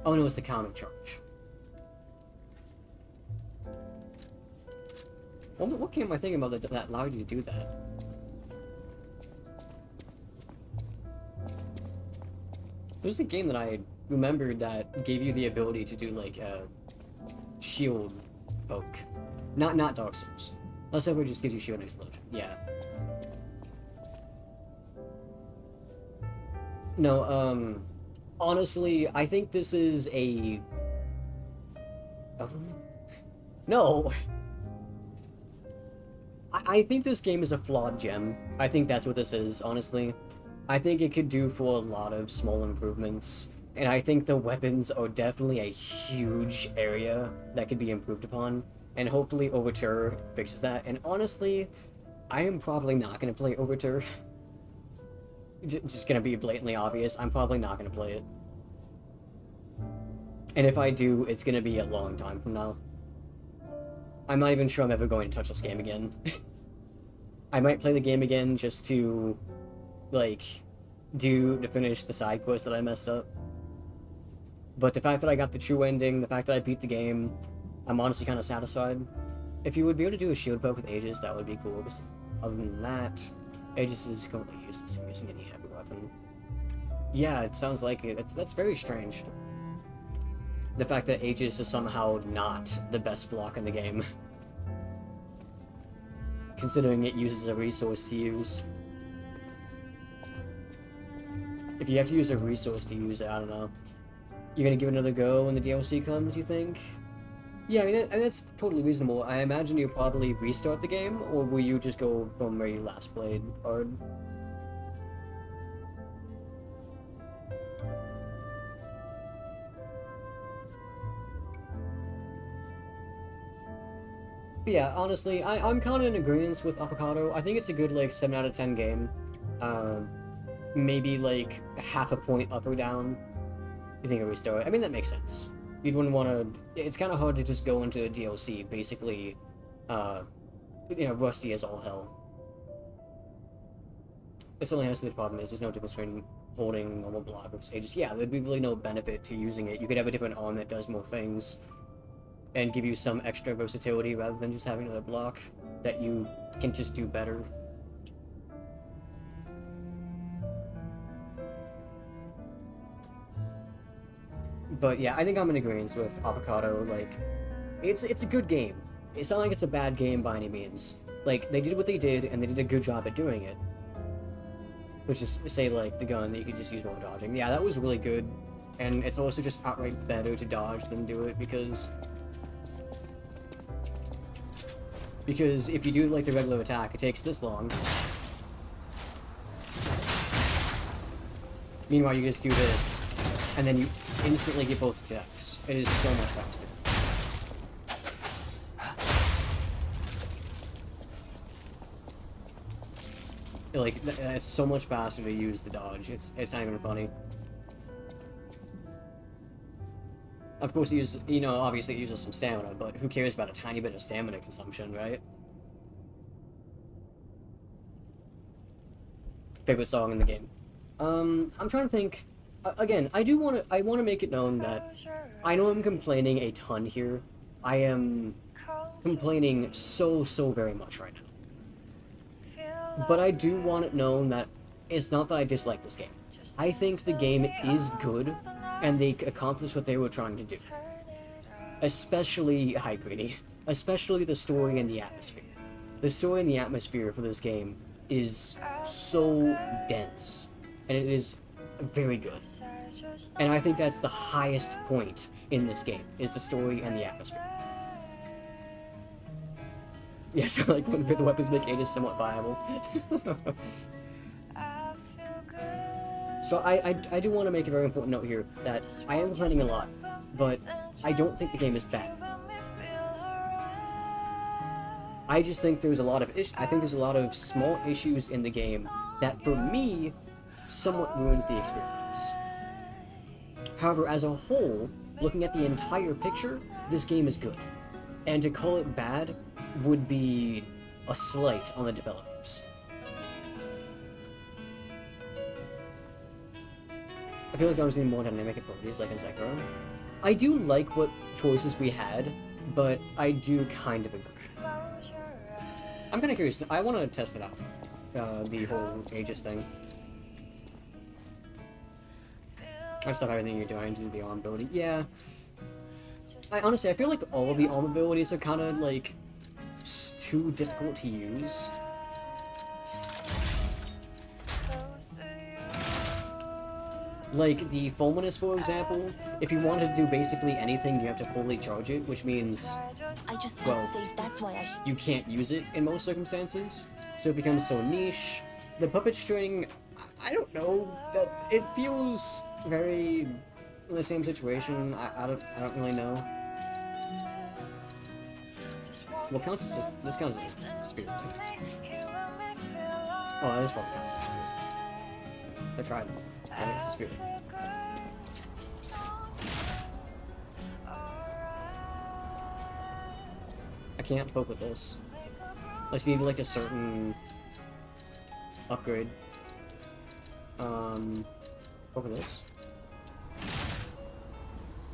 Oh no, it's the counter charge. What game am I thinking about that allowed you to do that? There's a game that I remembered that gave you the ability to do like a shield poke. Not Dark Souls. Unless it just gives you shield and explosion. Yeah. No, honestly, I think this is a... No! I think this game is a flawed gem. I think that's what this is, honestly. I think it could do for a lot of small improvements, and I think the weapons are definitely a huge area that could be improved upon, and hopefully Overture fixes that. And honestly, I am probably not going to play Overture. Just gonna be blatantly obvious, I'm probably not gonna play it. And if I do, it's gonna be a long time from now. I'm not even sure I'm ever going to touch this game again. I might play the game again just to, like, finish the side quest that I messed up. But the fact that I got the true ending, the fact that I beat the game, I'm honestly kind of satisfied. If you would be able to do a shield poke with Aegis, that would be cool. Because other than that, Aegis is completely useless in using any heavy weapon. Yeah, it sounds like it. That's very strange. The fact that Aegis is somehow not the best block in the game. Considering it uses a resource to use. If you have to use a resource to use it, I don't know. You're gonna give it another go when the DLC comes, you think? Yeah, I mean, that's totally reasonable. I imagine you'll probably restart the game, or will you just go from where you last played, or... But yeah, honestly, I'm kind of in agreement with Avocado. I think it's a good, like, 7 out of 10 game. Maybe, like, half a point up or down. You think a restart? I mean, that makes sense. You wouldn't want to... It's kind of hard to just go into a DLC, basically, you know, rusty as all hell. This only has to be the problem is there's no difference between holding normal block or Aegis. Yeah, there'd be really no benefit to using it. You could have a different arm that does more things and give you some extra versatility rather than just having another block that you can just do better. But yeah, I think I'm in agreement with Avocado. Like, it's a good game. It's not like it's a bad game by any means. Like, they did what they did, and they did a good job at doing it. Which is, say, like, the gun that you could just use while dodging. Yeah, that was really good. And it's also just outright better to dodge than do it, because if you do, like, the regular attack, it takes this long. Meanwhile, you just do this, and then you instantly get both attacks. It is so much faster. Like, it's so much faster to use the dodge. It's not even funny. Of course, obviously it uses some stamina, but who cares about a tiny bit of stamina consumption, right? Favorite song in the game. I'm trying to think. Again, I want to make it known that I know I'm complaining a ton here. I am complaining so very much right now. But I do want it known that it's not that I dislike this game. I think the game is good, and they accomplished what they were trying to do. Especially, hi Greedy, especially the story and the atmosphere. The story and the atmosphere for this game is so dense, and it is very good. And I think that's the highest point in this game, is the story and the atmosphere. Yes, like when the weapons make Aegis somewhat viable. So I do want to make a very important note here that I am complaining a lot, but I don't think the game is bad. I just think there's a lot of I think there's a lot of small issues in the game that, for me, somewhat ruins the experience. However, as a whole, looking at the entire picture, this game is good. And to call it bad would be a slight on the developers. I feel like I was needing more dynamic abilities like in Sekiro. I do like what choices we had, but I do kind of agree. I'm kind of curious. I want to test it out. The whole Aegis thing. I just have everything you're doing to do the arm ability. Yeah. Honestly, I feel like all of the arm abilities are kind of, like, too difficult to use. Like, the Fulminous, for example, if you wanted to do basically anything, you have to fully charge it, which means, well, that's why I should... you can't use it in most circumstances, so it becomes so niche. The puppet string, I don't know, that it feels very in the same situation. I don't really know. Well, this counts as a spirit, right? Oh, this probably counts as a spirit. I tried. I think it's a spirit. I can't poke with this. I just need like a certain upgrade. Poke with this.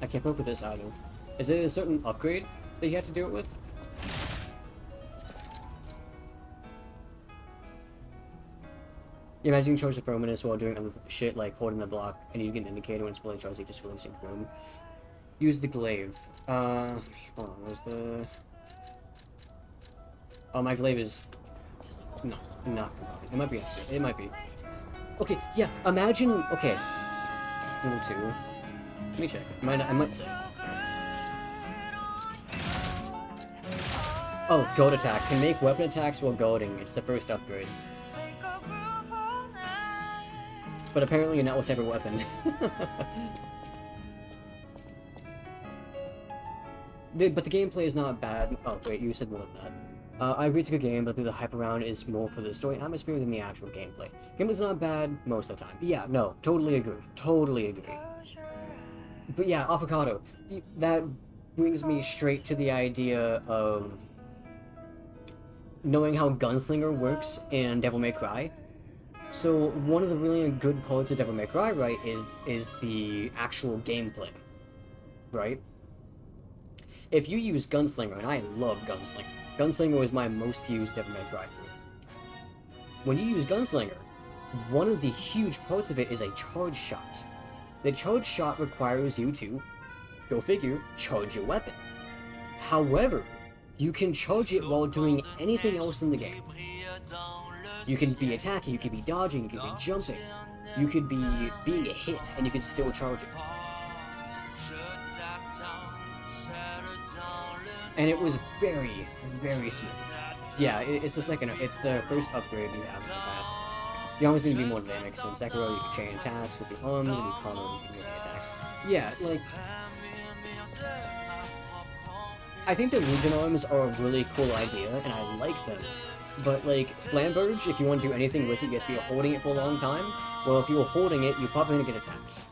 I can't poke with this either. Is there a certain upgrade that you have to do it with? Yeah, imagine you charge the Fulminous while doing other shit like holding the block, and you get an indicator when it's fully charged, you just releasing room. Use the glaive. Hold on, where's the... Oh, my glaive is... No, not combined. It might be. It might be. Okay, yeah, imagine... Okay. Level 2. Let me check. I might say. Oh, goad attack. Can make weapon attacks while goading. It's the first upgrade. But apparently you're not with every weapon. But the gameplay is not bad. Oh, wait, you said more than that. I agree it's a good game, but the hype around is more for the story atmosphere than the actual gameplay. Gameplay's not bad most of the time. Yeah, no, totally agree. Totally agree. But yeah, Avocado. That brings me straight to the idea of knowing how Gunslinger works in Devil May Cry. So one of the really good parts of Devil May Cry, right, is the actual gameplay, right? If you use Gunslinger, and I love Gunslinger. Gunslinger was my most used Devil May Cry 3. When you use Gunslinger, one of the huge parts of it is a charge shot. The charge shot requires you to, go figure, charge your weapon. However, you can charge it while doing anything else in the game. You can be attacking, you could be dodging, you could be jumping, you could be being hit, and you could still charge it. And it was very, very smooth. Yeah, it's just like it's the first upgrade you have in the path. You always need to be more dynamic, so in Sekiro you can chain attacks with your arms and you combos with melee attacks. Yeah, like... I think the Legion arms are a really cool idea, and I like them. But, like, Flamberge, if you want to do anything with it, you have to be holding it for a long time. Well, if you were holding it, you're probably gonna get attacked.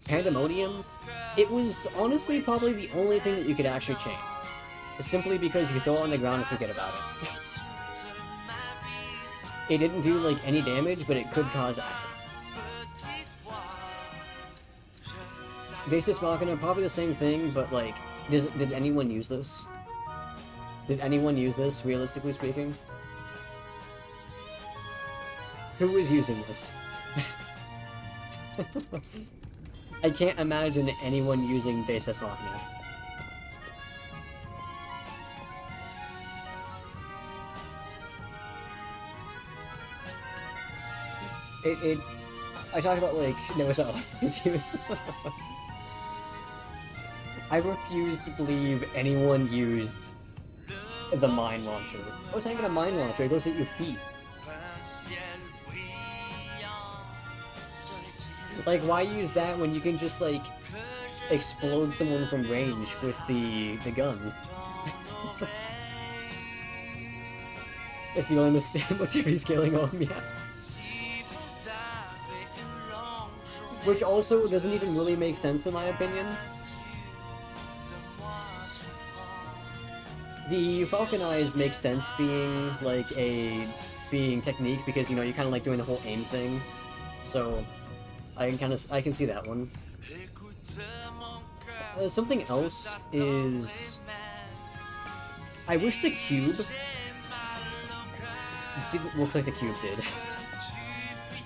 Pandemonium, it was honestly probably the only thing that you could actually chain. Simply because you could throw it on the ground and forget about it. It didn't do, like, any damage, but it could cause acid. Deus Ex Machina, probably the same thing, but, like, did anyone use this? Did anyone use this, realistically speaking? Who is using this? I can't imagine anyone using Deus Ex Machina. I talked about, like, no, so I refuse to believe anyone used the mine launcher. Oh, it's not even a mine launcher, it goes at your feet. Like, why use that when you can just, like, explode someone from range with the gun? It's the only mistake Mochibi's killing on me. Yeah. Which also doesn't even really make sense in my opinion. The Falcon Eyes make sense being, like, being technique because, you know, you're kind of like doing the whole aim thing. So, I can see that one. Something else is... I wish the cube didn't look like the cube did.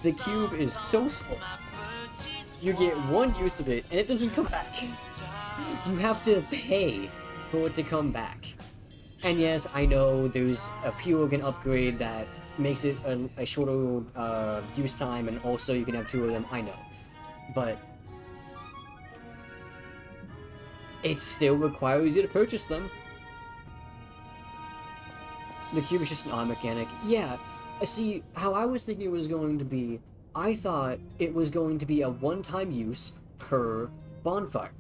The cube is so slow. You get one use of it, and it doesn't come back. You have to pay for it to come back. And yes, I know there's a P-Organ upgrade that makes it a shorter use time, and also you can have 2 of them, I know. But it still requires you to purchase them. The cube is just an odd mechanic. Yeah, see, how I was thinking it was going to be, I thought it was going to be a one-time use per bonfire.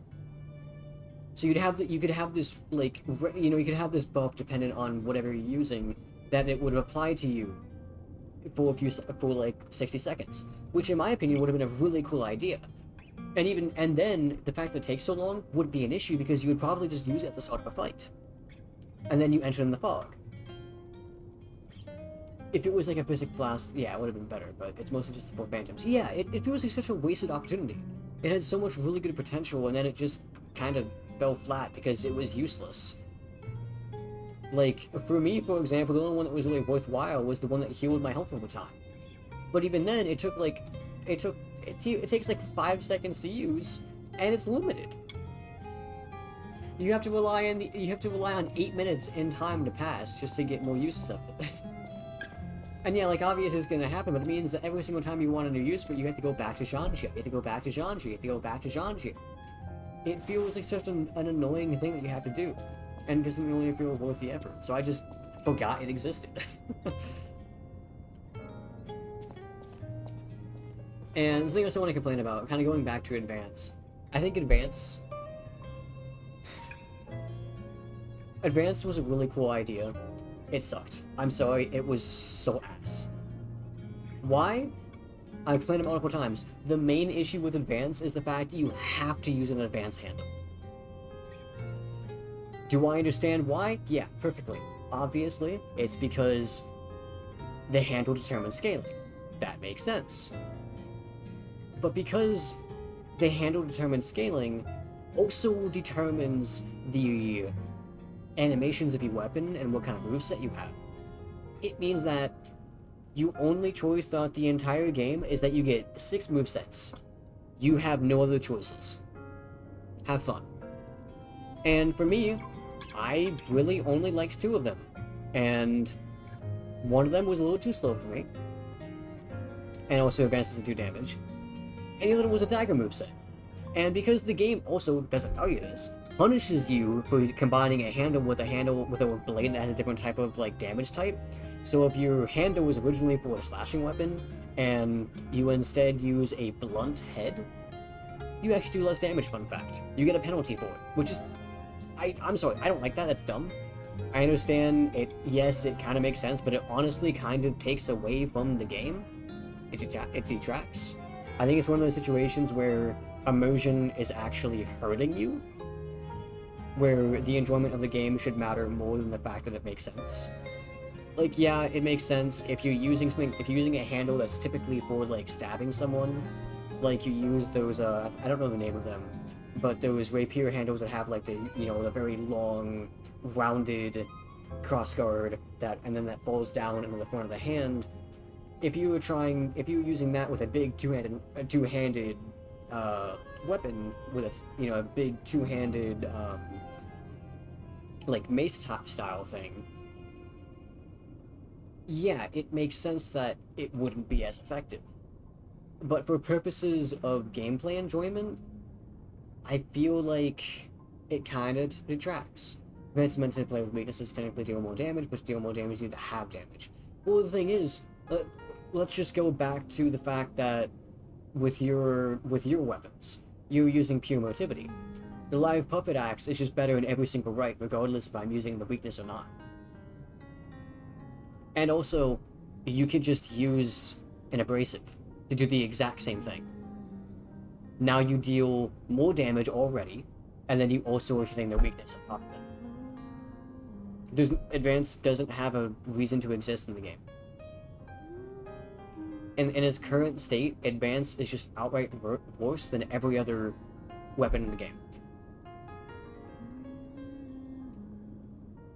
So you could have this, like, you know, you could have this buff dependent on whatever you're using, that it would apply to you for like 60 seconds, which in my opinion would have been a really cool idea. And then the fact that it takes so long would be an issue because you would probably just use it at the start of a fight, and then you enter in the fog. If it was like a Physic Blast, yeah, it would have been better, but it's mostly just for Phantoms. Yeah, it feels like such a wasted opportunity. It had so much really good potential, and then it just kind of fell flat because it was useless. Like, for me, for example, the only one that was really worthwhile was the one that healed my health over time. But even then, it takes like 5 seconds to use, and it's limited. You have to rely on 8 minutes in time to pass just to get more uses of it. And yeah, like, obviously it's gonna happen, but it means that every single time you want a new use for it, you have to go back to Zhanzia. You have to go back to Zhanzia. You have to go back to Zhanzia. It feels like such an annoying thing that you have to do, and doesn't really feel worth the effort. So I just forgot it existed. And something else I want to complain about, kind of going back to Advance. I think Advance was a really cool idea. It sucked. I'm sorry, it was so ass. Why? I've played it multiple times. The main issue with Advance is the fact that you have to use an Advance handle. Do I understand why? Yeah, perfectly. Obviously, it's because the handle determines scaling. That makes sense. But because the handle determines scaling, also determines the animations of your weapon and what kind of moveset you have. It means that your only choice throughout the entire game is that you get 6 movesets. You have no other choices. Have fun. And for me, I really only liked 2 of them. And one of them was a little too slow for me. And also Advance doesn't do damage. And the other one was a dagger moveset. And because the game also doesn't tell you this, punishes you for combining a handle with a blade that has a different type of, like, damage type. So if your handle was originally for a slashing weapon, and you instead use a blunt head, you actually do less damage, fun fact. You get a penalty for it, which is... I'm sorry, I don't like that, that's dumb. I understand it, yes, it kind of makes sense, but it honestly kind of takes away from the game. It detracts. I think it's one of those situations where immersion is actually hurting you, where the enjoyment of the game should matter more than the fact that it makes sense. Like, yeah, it makes sense if you're using a handle that's typically for, like, stabbing someone, like you use those, I don't know the name of them, but those rapier handles that have, like, the, you know, the very long, rounded crossguard and then that falls down into the front of the hand. If you were using that with a big two-handed weapon with its, you know, a big two-handed, like mace style thing, yeah, it makes sense that it wouldn't be as effective. But for purposes of gameplay enjoyment, I feel like it kind of detracts. It's meant to play with weaknesses, technically deal more damage, but to deal more damage you need to have damage. Well, the thing is, let's just go back to the fact that with your weapons, you're using pure motivity. The live puppet axe is just better in every single right, regardless if I'm using the weakness or not. And also, you can just use an abrasive to do the exact same thing. Now you deal more damage already, and then you also are hitting their weakness on top of it. Advance doesn't have a reason to exist in the game. In its current state, Advance is just outright worse than every other weapon in the game.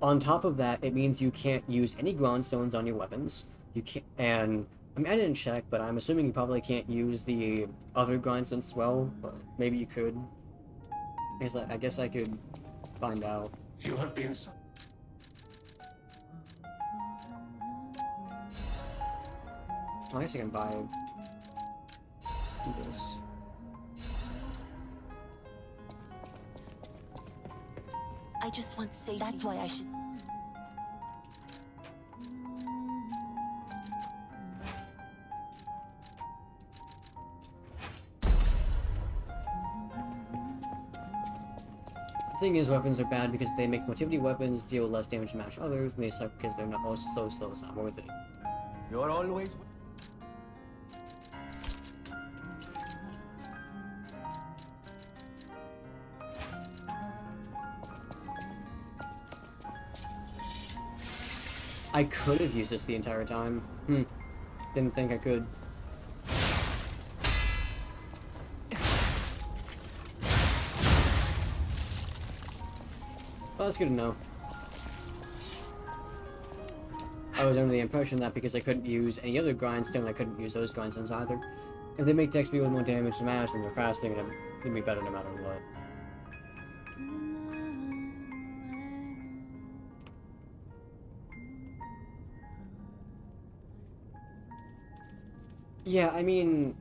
On top of that, it means you can't use any grindstones on your weapons. You can't, and I mean, I didn't check, but I'm assuming you probably can't use the other grindstones as well, but maybe you could. I guess I could find out. You have been... I guess I can buy this. I just want safety. That's why I should... The thing is, weapons are bad because they make motivity weapons deal less damage to match others, and they suck because they're not so slow, it's not worth it. You're always... I could have used this the entire time. Didn't think I could. Well, that's good to know. I was under the impression that because I couldn't use any other grindstone, I couldn't use those grindstones either. If they make decks be with more damage to match, then they're faster, and it'd be better no matter what. Yeah, I mean,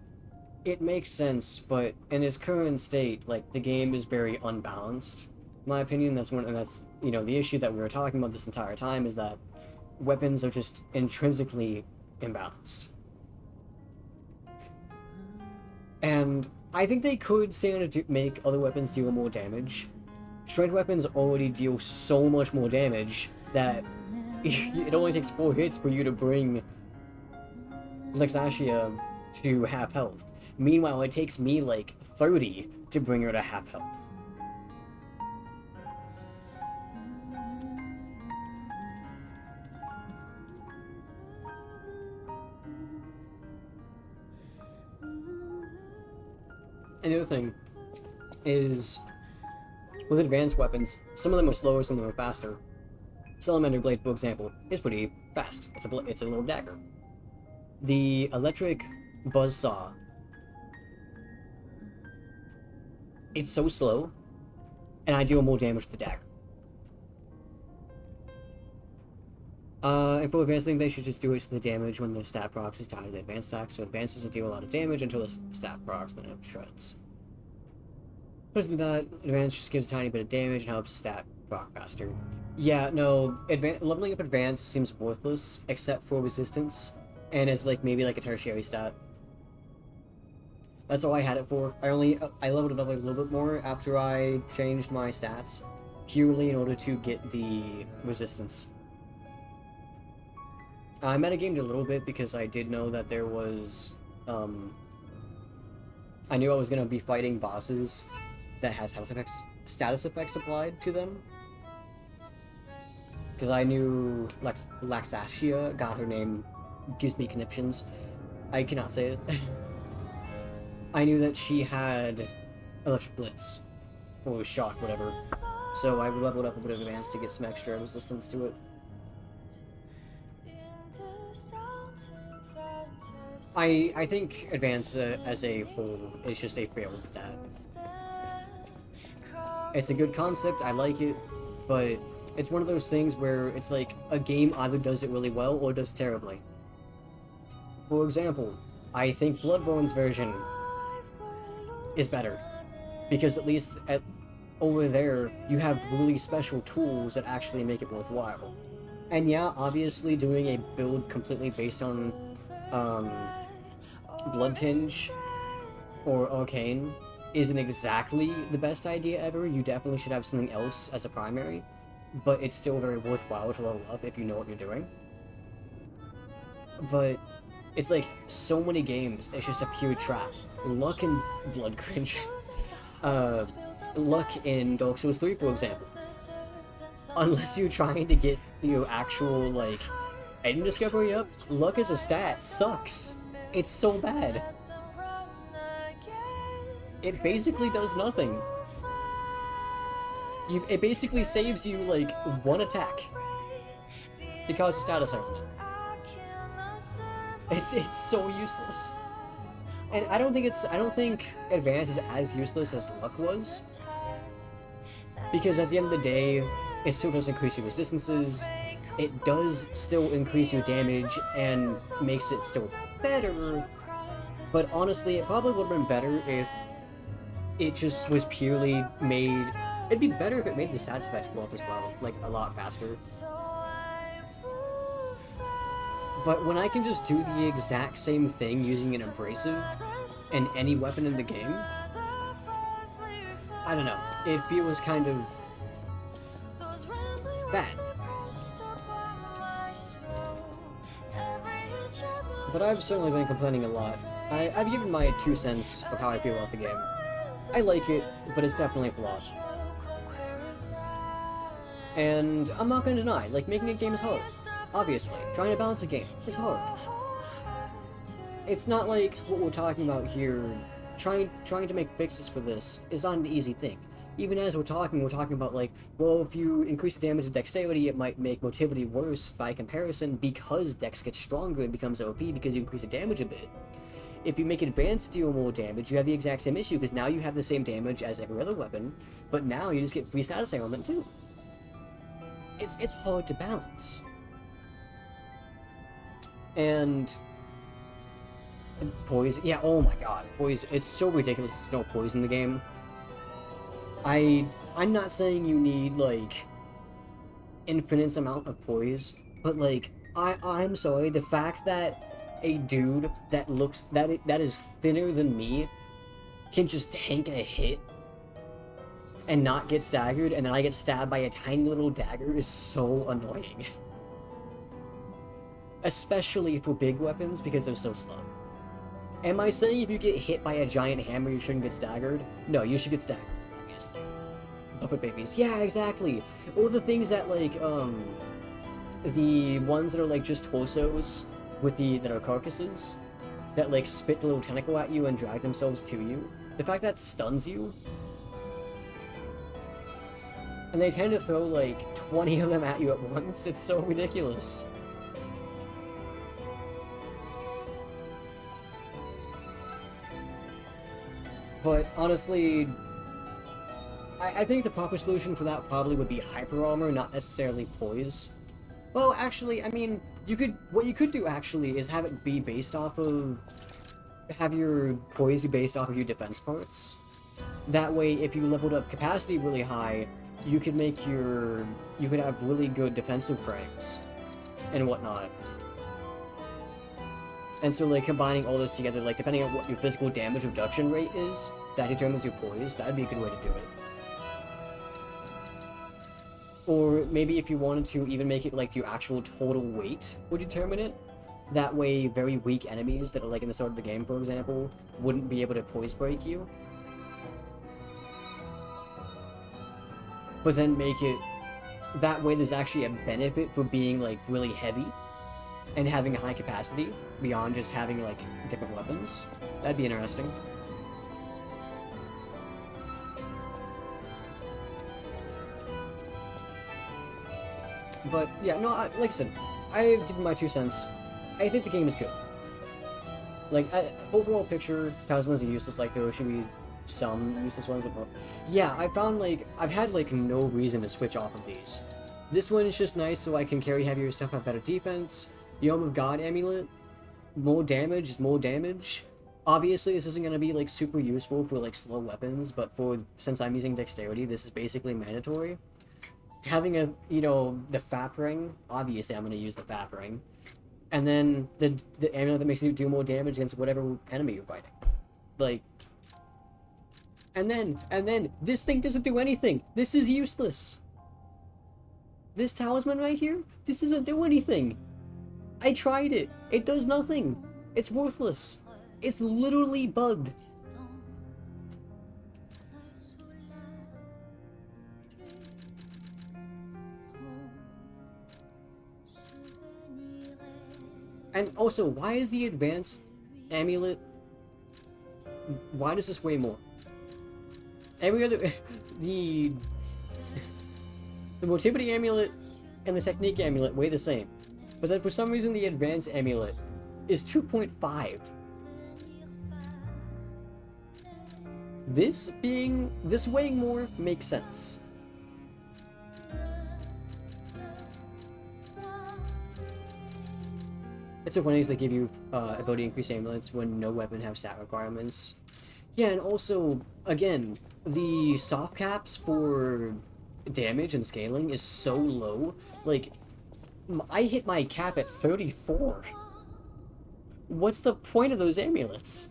it makes sense, but in its current state, like, the game is very unbalanced. In my opinion, that's you know, the issue that we were talking about this entire time is that weapons are just intrinsically imbalanced. And I think they could stand to make other weapons deal more damage. Strength weapons already deal so much more damage that it only takes 4 hits for you to bring Lexatia to half health. Meanwhile, it takes me like 30 to bring her to half health. Another thing is, with advanced weapons, some of them are slower, some of them are faster. Salamander Blade, for example, is pretty fast. It's a little dagger. The electric buzzsaw, it's so slow, and I deal more damage with the dagger. And for advanced thing, they should just do it to the damage when the stat procs is tied to the advanced stack, so advanced doesn't deal a lot of damage until the stat procs, then it shreds. Other than that, advanced just gives a tiny bit of damage and helps the stat proc faster. Yeah, no, leveling up advanced seems worthless, except for resistance, and as like maybe like a tertiary stat. That's all I had it for. I leveled it up like a little bit more after I changed my stats, purely in order to get the resistance. I metagamed a little bit because I did know that there was, I knew I was going to be fighting bosses that has status effects applied to them. Because I knew Laxasia, God, her name gives me conniptions. I cannot say it. I knew that she had Electric Blitz, or Shock, whatever. So I leveled up a bit of Advance to get some extra resistance to it. I think Advance as a whole is just a failed stat. It's a good concept, I like it, but it's one of those things where it's like a game either does it really well or does it terribly. For example, I think Bloodborne's version is better, because at least over there you have really special tools that actually make it worthwhile. And yeah, obviously doing a build completely based on Bloodtinge or Arcane isn't exactly the best idea ever. You definitely should have something else as a primary, but it's still very worthwhile to level up if you know what you're doing. But it's like so many games, it's just a pure trap. Luck in Blood Cringe. Luck in Dark Souls 3, for example. Unless you're trying to get your actual, like, item discovery up, luck as a stat sucks. It's so bad. It basically does nothing. It basically saves you, like, one attack. Because of status element. It's so useless. And I don't think Advance is as useless as Luck was. Because at the end of the day, it still does increase your resistances, it does still increase your damage, and makes it still better, but honestly, it probably would have been better if it just was purely made... It'd be better if it made the stats effect go up as well, like, a lot faster. But when I can just do the exact same thing using an abrasive and any weapon in the game, I don't know, it feels kind of bad. But I've certainly been complaining a lot. I've given my 2 cents of how I feel about the game. I like it, but it's definitely flawed. And I'm not gonna deny, like, making a game is hard. Obviously, trying to balance a game is hard. It's not like what we're talking about here. Trying to make fixes for this is not an easy thing. Even as we're talking about, like, well, if you increase the damage of dexterity, it might make motility worse by comparison because dex gets stronger and becomes OP because you increase the damage a bit. If you make advanced deal more damage, you have the exact same issue because now you have the same damage as every other weapon, but now you just get free status element too. It's hard to balance. And poison, yeah, oh my god, poison, it's so ridiculous there's no poison in the game. I'm not saying you need, like, infinite amount of poise, but, like, I'm sorry, the fact that a dude that looks, that is thinner than me can just tank a hit and not get staggered, and then I get stabbed by a tiny little dagger is so annoying. Especially for big weapons, because they're so slow. Am I saying if you get hit by a giant hammer you shouldn't get staggered? No, you should get staggered, obviously. Puppet babies, yeah, exactly! Or the things that, like, the ones that are, like, just torsos, that are carcasses, that, like, spit the little tentacle at you and drag themselves to you. The fact that stuns you, and they tend to throw, like, 20 of them at you at once, it's so ridiculous. But, honestly, I think the proper solution for that probably would be hyper armor, not necessarily poise. Well, actually, I mean, what you could do, actually, is have it be based off of... have your poise be based off of your defense parts. That way, if you leveled up capacity really high, you could have really good defensive frames and whatnot. And so, like, combining all those together, like, depending on what your physical damage reduction rate is, that determines your poise, that'd be a good way to do it. Or maybe if you wanted to even make it like your actual total weight would determine it. That way, very weak enemies that are like in the start of the game, for example, wouldn't be able to poise break you. But then make it that way there's actually a benefit for being like really heavy and having a high capacity beyond just having like different weapons. That'd be interesting. But yeah, no, like I said, I've given my 2 cents. I think the game is good. Like, overall picture, Phasmas are useless, like there should be some useless ones, but yeah, I found like, I've had like no reason to switch off of these. This one is just nice so I can carry heavier stuff, have better defense. The Arm of God amulet, more damage is more damage. Obviously this isn't going to be like super useful for like slow weapons, but since I'm using dexterity, this is basically mandatory. Having a, you know, the FAP ring, obviously I'm going to use the FAP ring. And then the amulet that makes you do more damage against whatever enemy you're fighting. Like, and then, this thing doesn't do anything. This is useless. This talisman right here, this doesn't do anything. I tried it. It does nothing. It's worthless. It's literally bugged. And also, why is the advanced amulet... Why does this weigh more? Every other... The motivity amulet and the technique amulet weigh the same. But then for some reason the advanced amulet is 2.5. This weighing more makes sense. It's so funny is they give you ability increase amulets when no weapon have stat requirements. Yeah, and also, again, the soft caps for damage and scaling is so low. Like, I hit my cap at 34. What's the point of those amulets?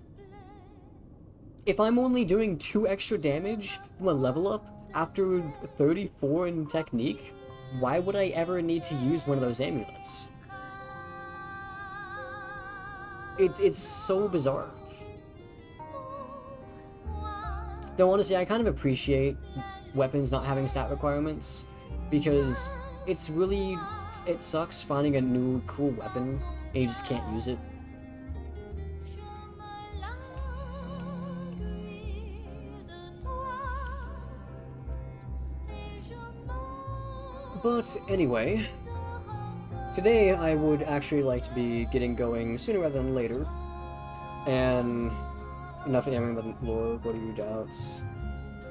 If I'm only doing 2 extra damage from a level up after 34 in technique, why would I ever need to use one of those amulets? It's so bizarre. Though honestly, I kind of appreciate weapons not having stat requirements, because it's really... it sucks finding a new cool weapon and you just can't use it. But anyway, today I would actually like to be getting going sooner rather than later. And enough yammering about the lore. What are your doubts?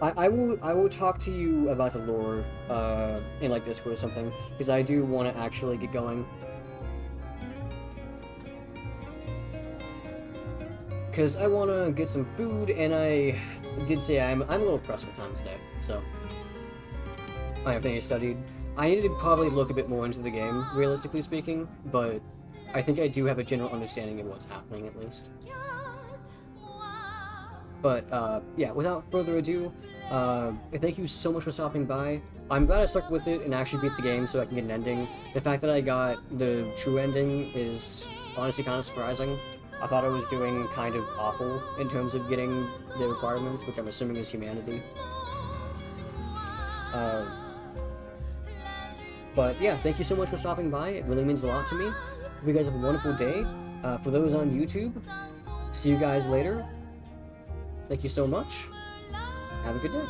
I will talk to you about the lore in like Discord or something, because I do want to actually get going. Because I want to get some food, and I did say I'm a little pressed for time today, so I have things studied. I need to probably look a bit more into the game, realistically speaking, but I think I do have a general understanding of what's happening, at least. But, yeah, without further ado, thank you so much for stopping by. I'm glad I stuck with it and actually beat the game so I can get an ending. The fact that I got the true ending is honestly kind of surprising. I thought I was doing kind of awful in terms of getting the requirements, which I'm assuming is humanity. But yeah, thank you so much for stopping by. It really means a lot to me. Hope you guys have a wonderful day. For those on YouTube, see you guys later. Thank you so much. Have a good day.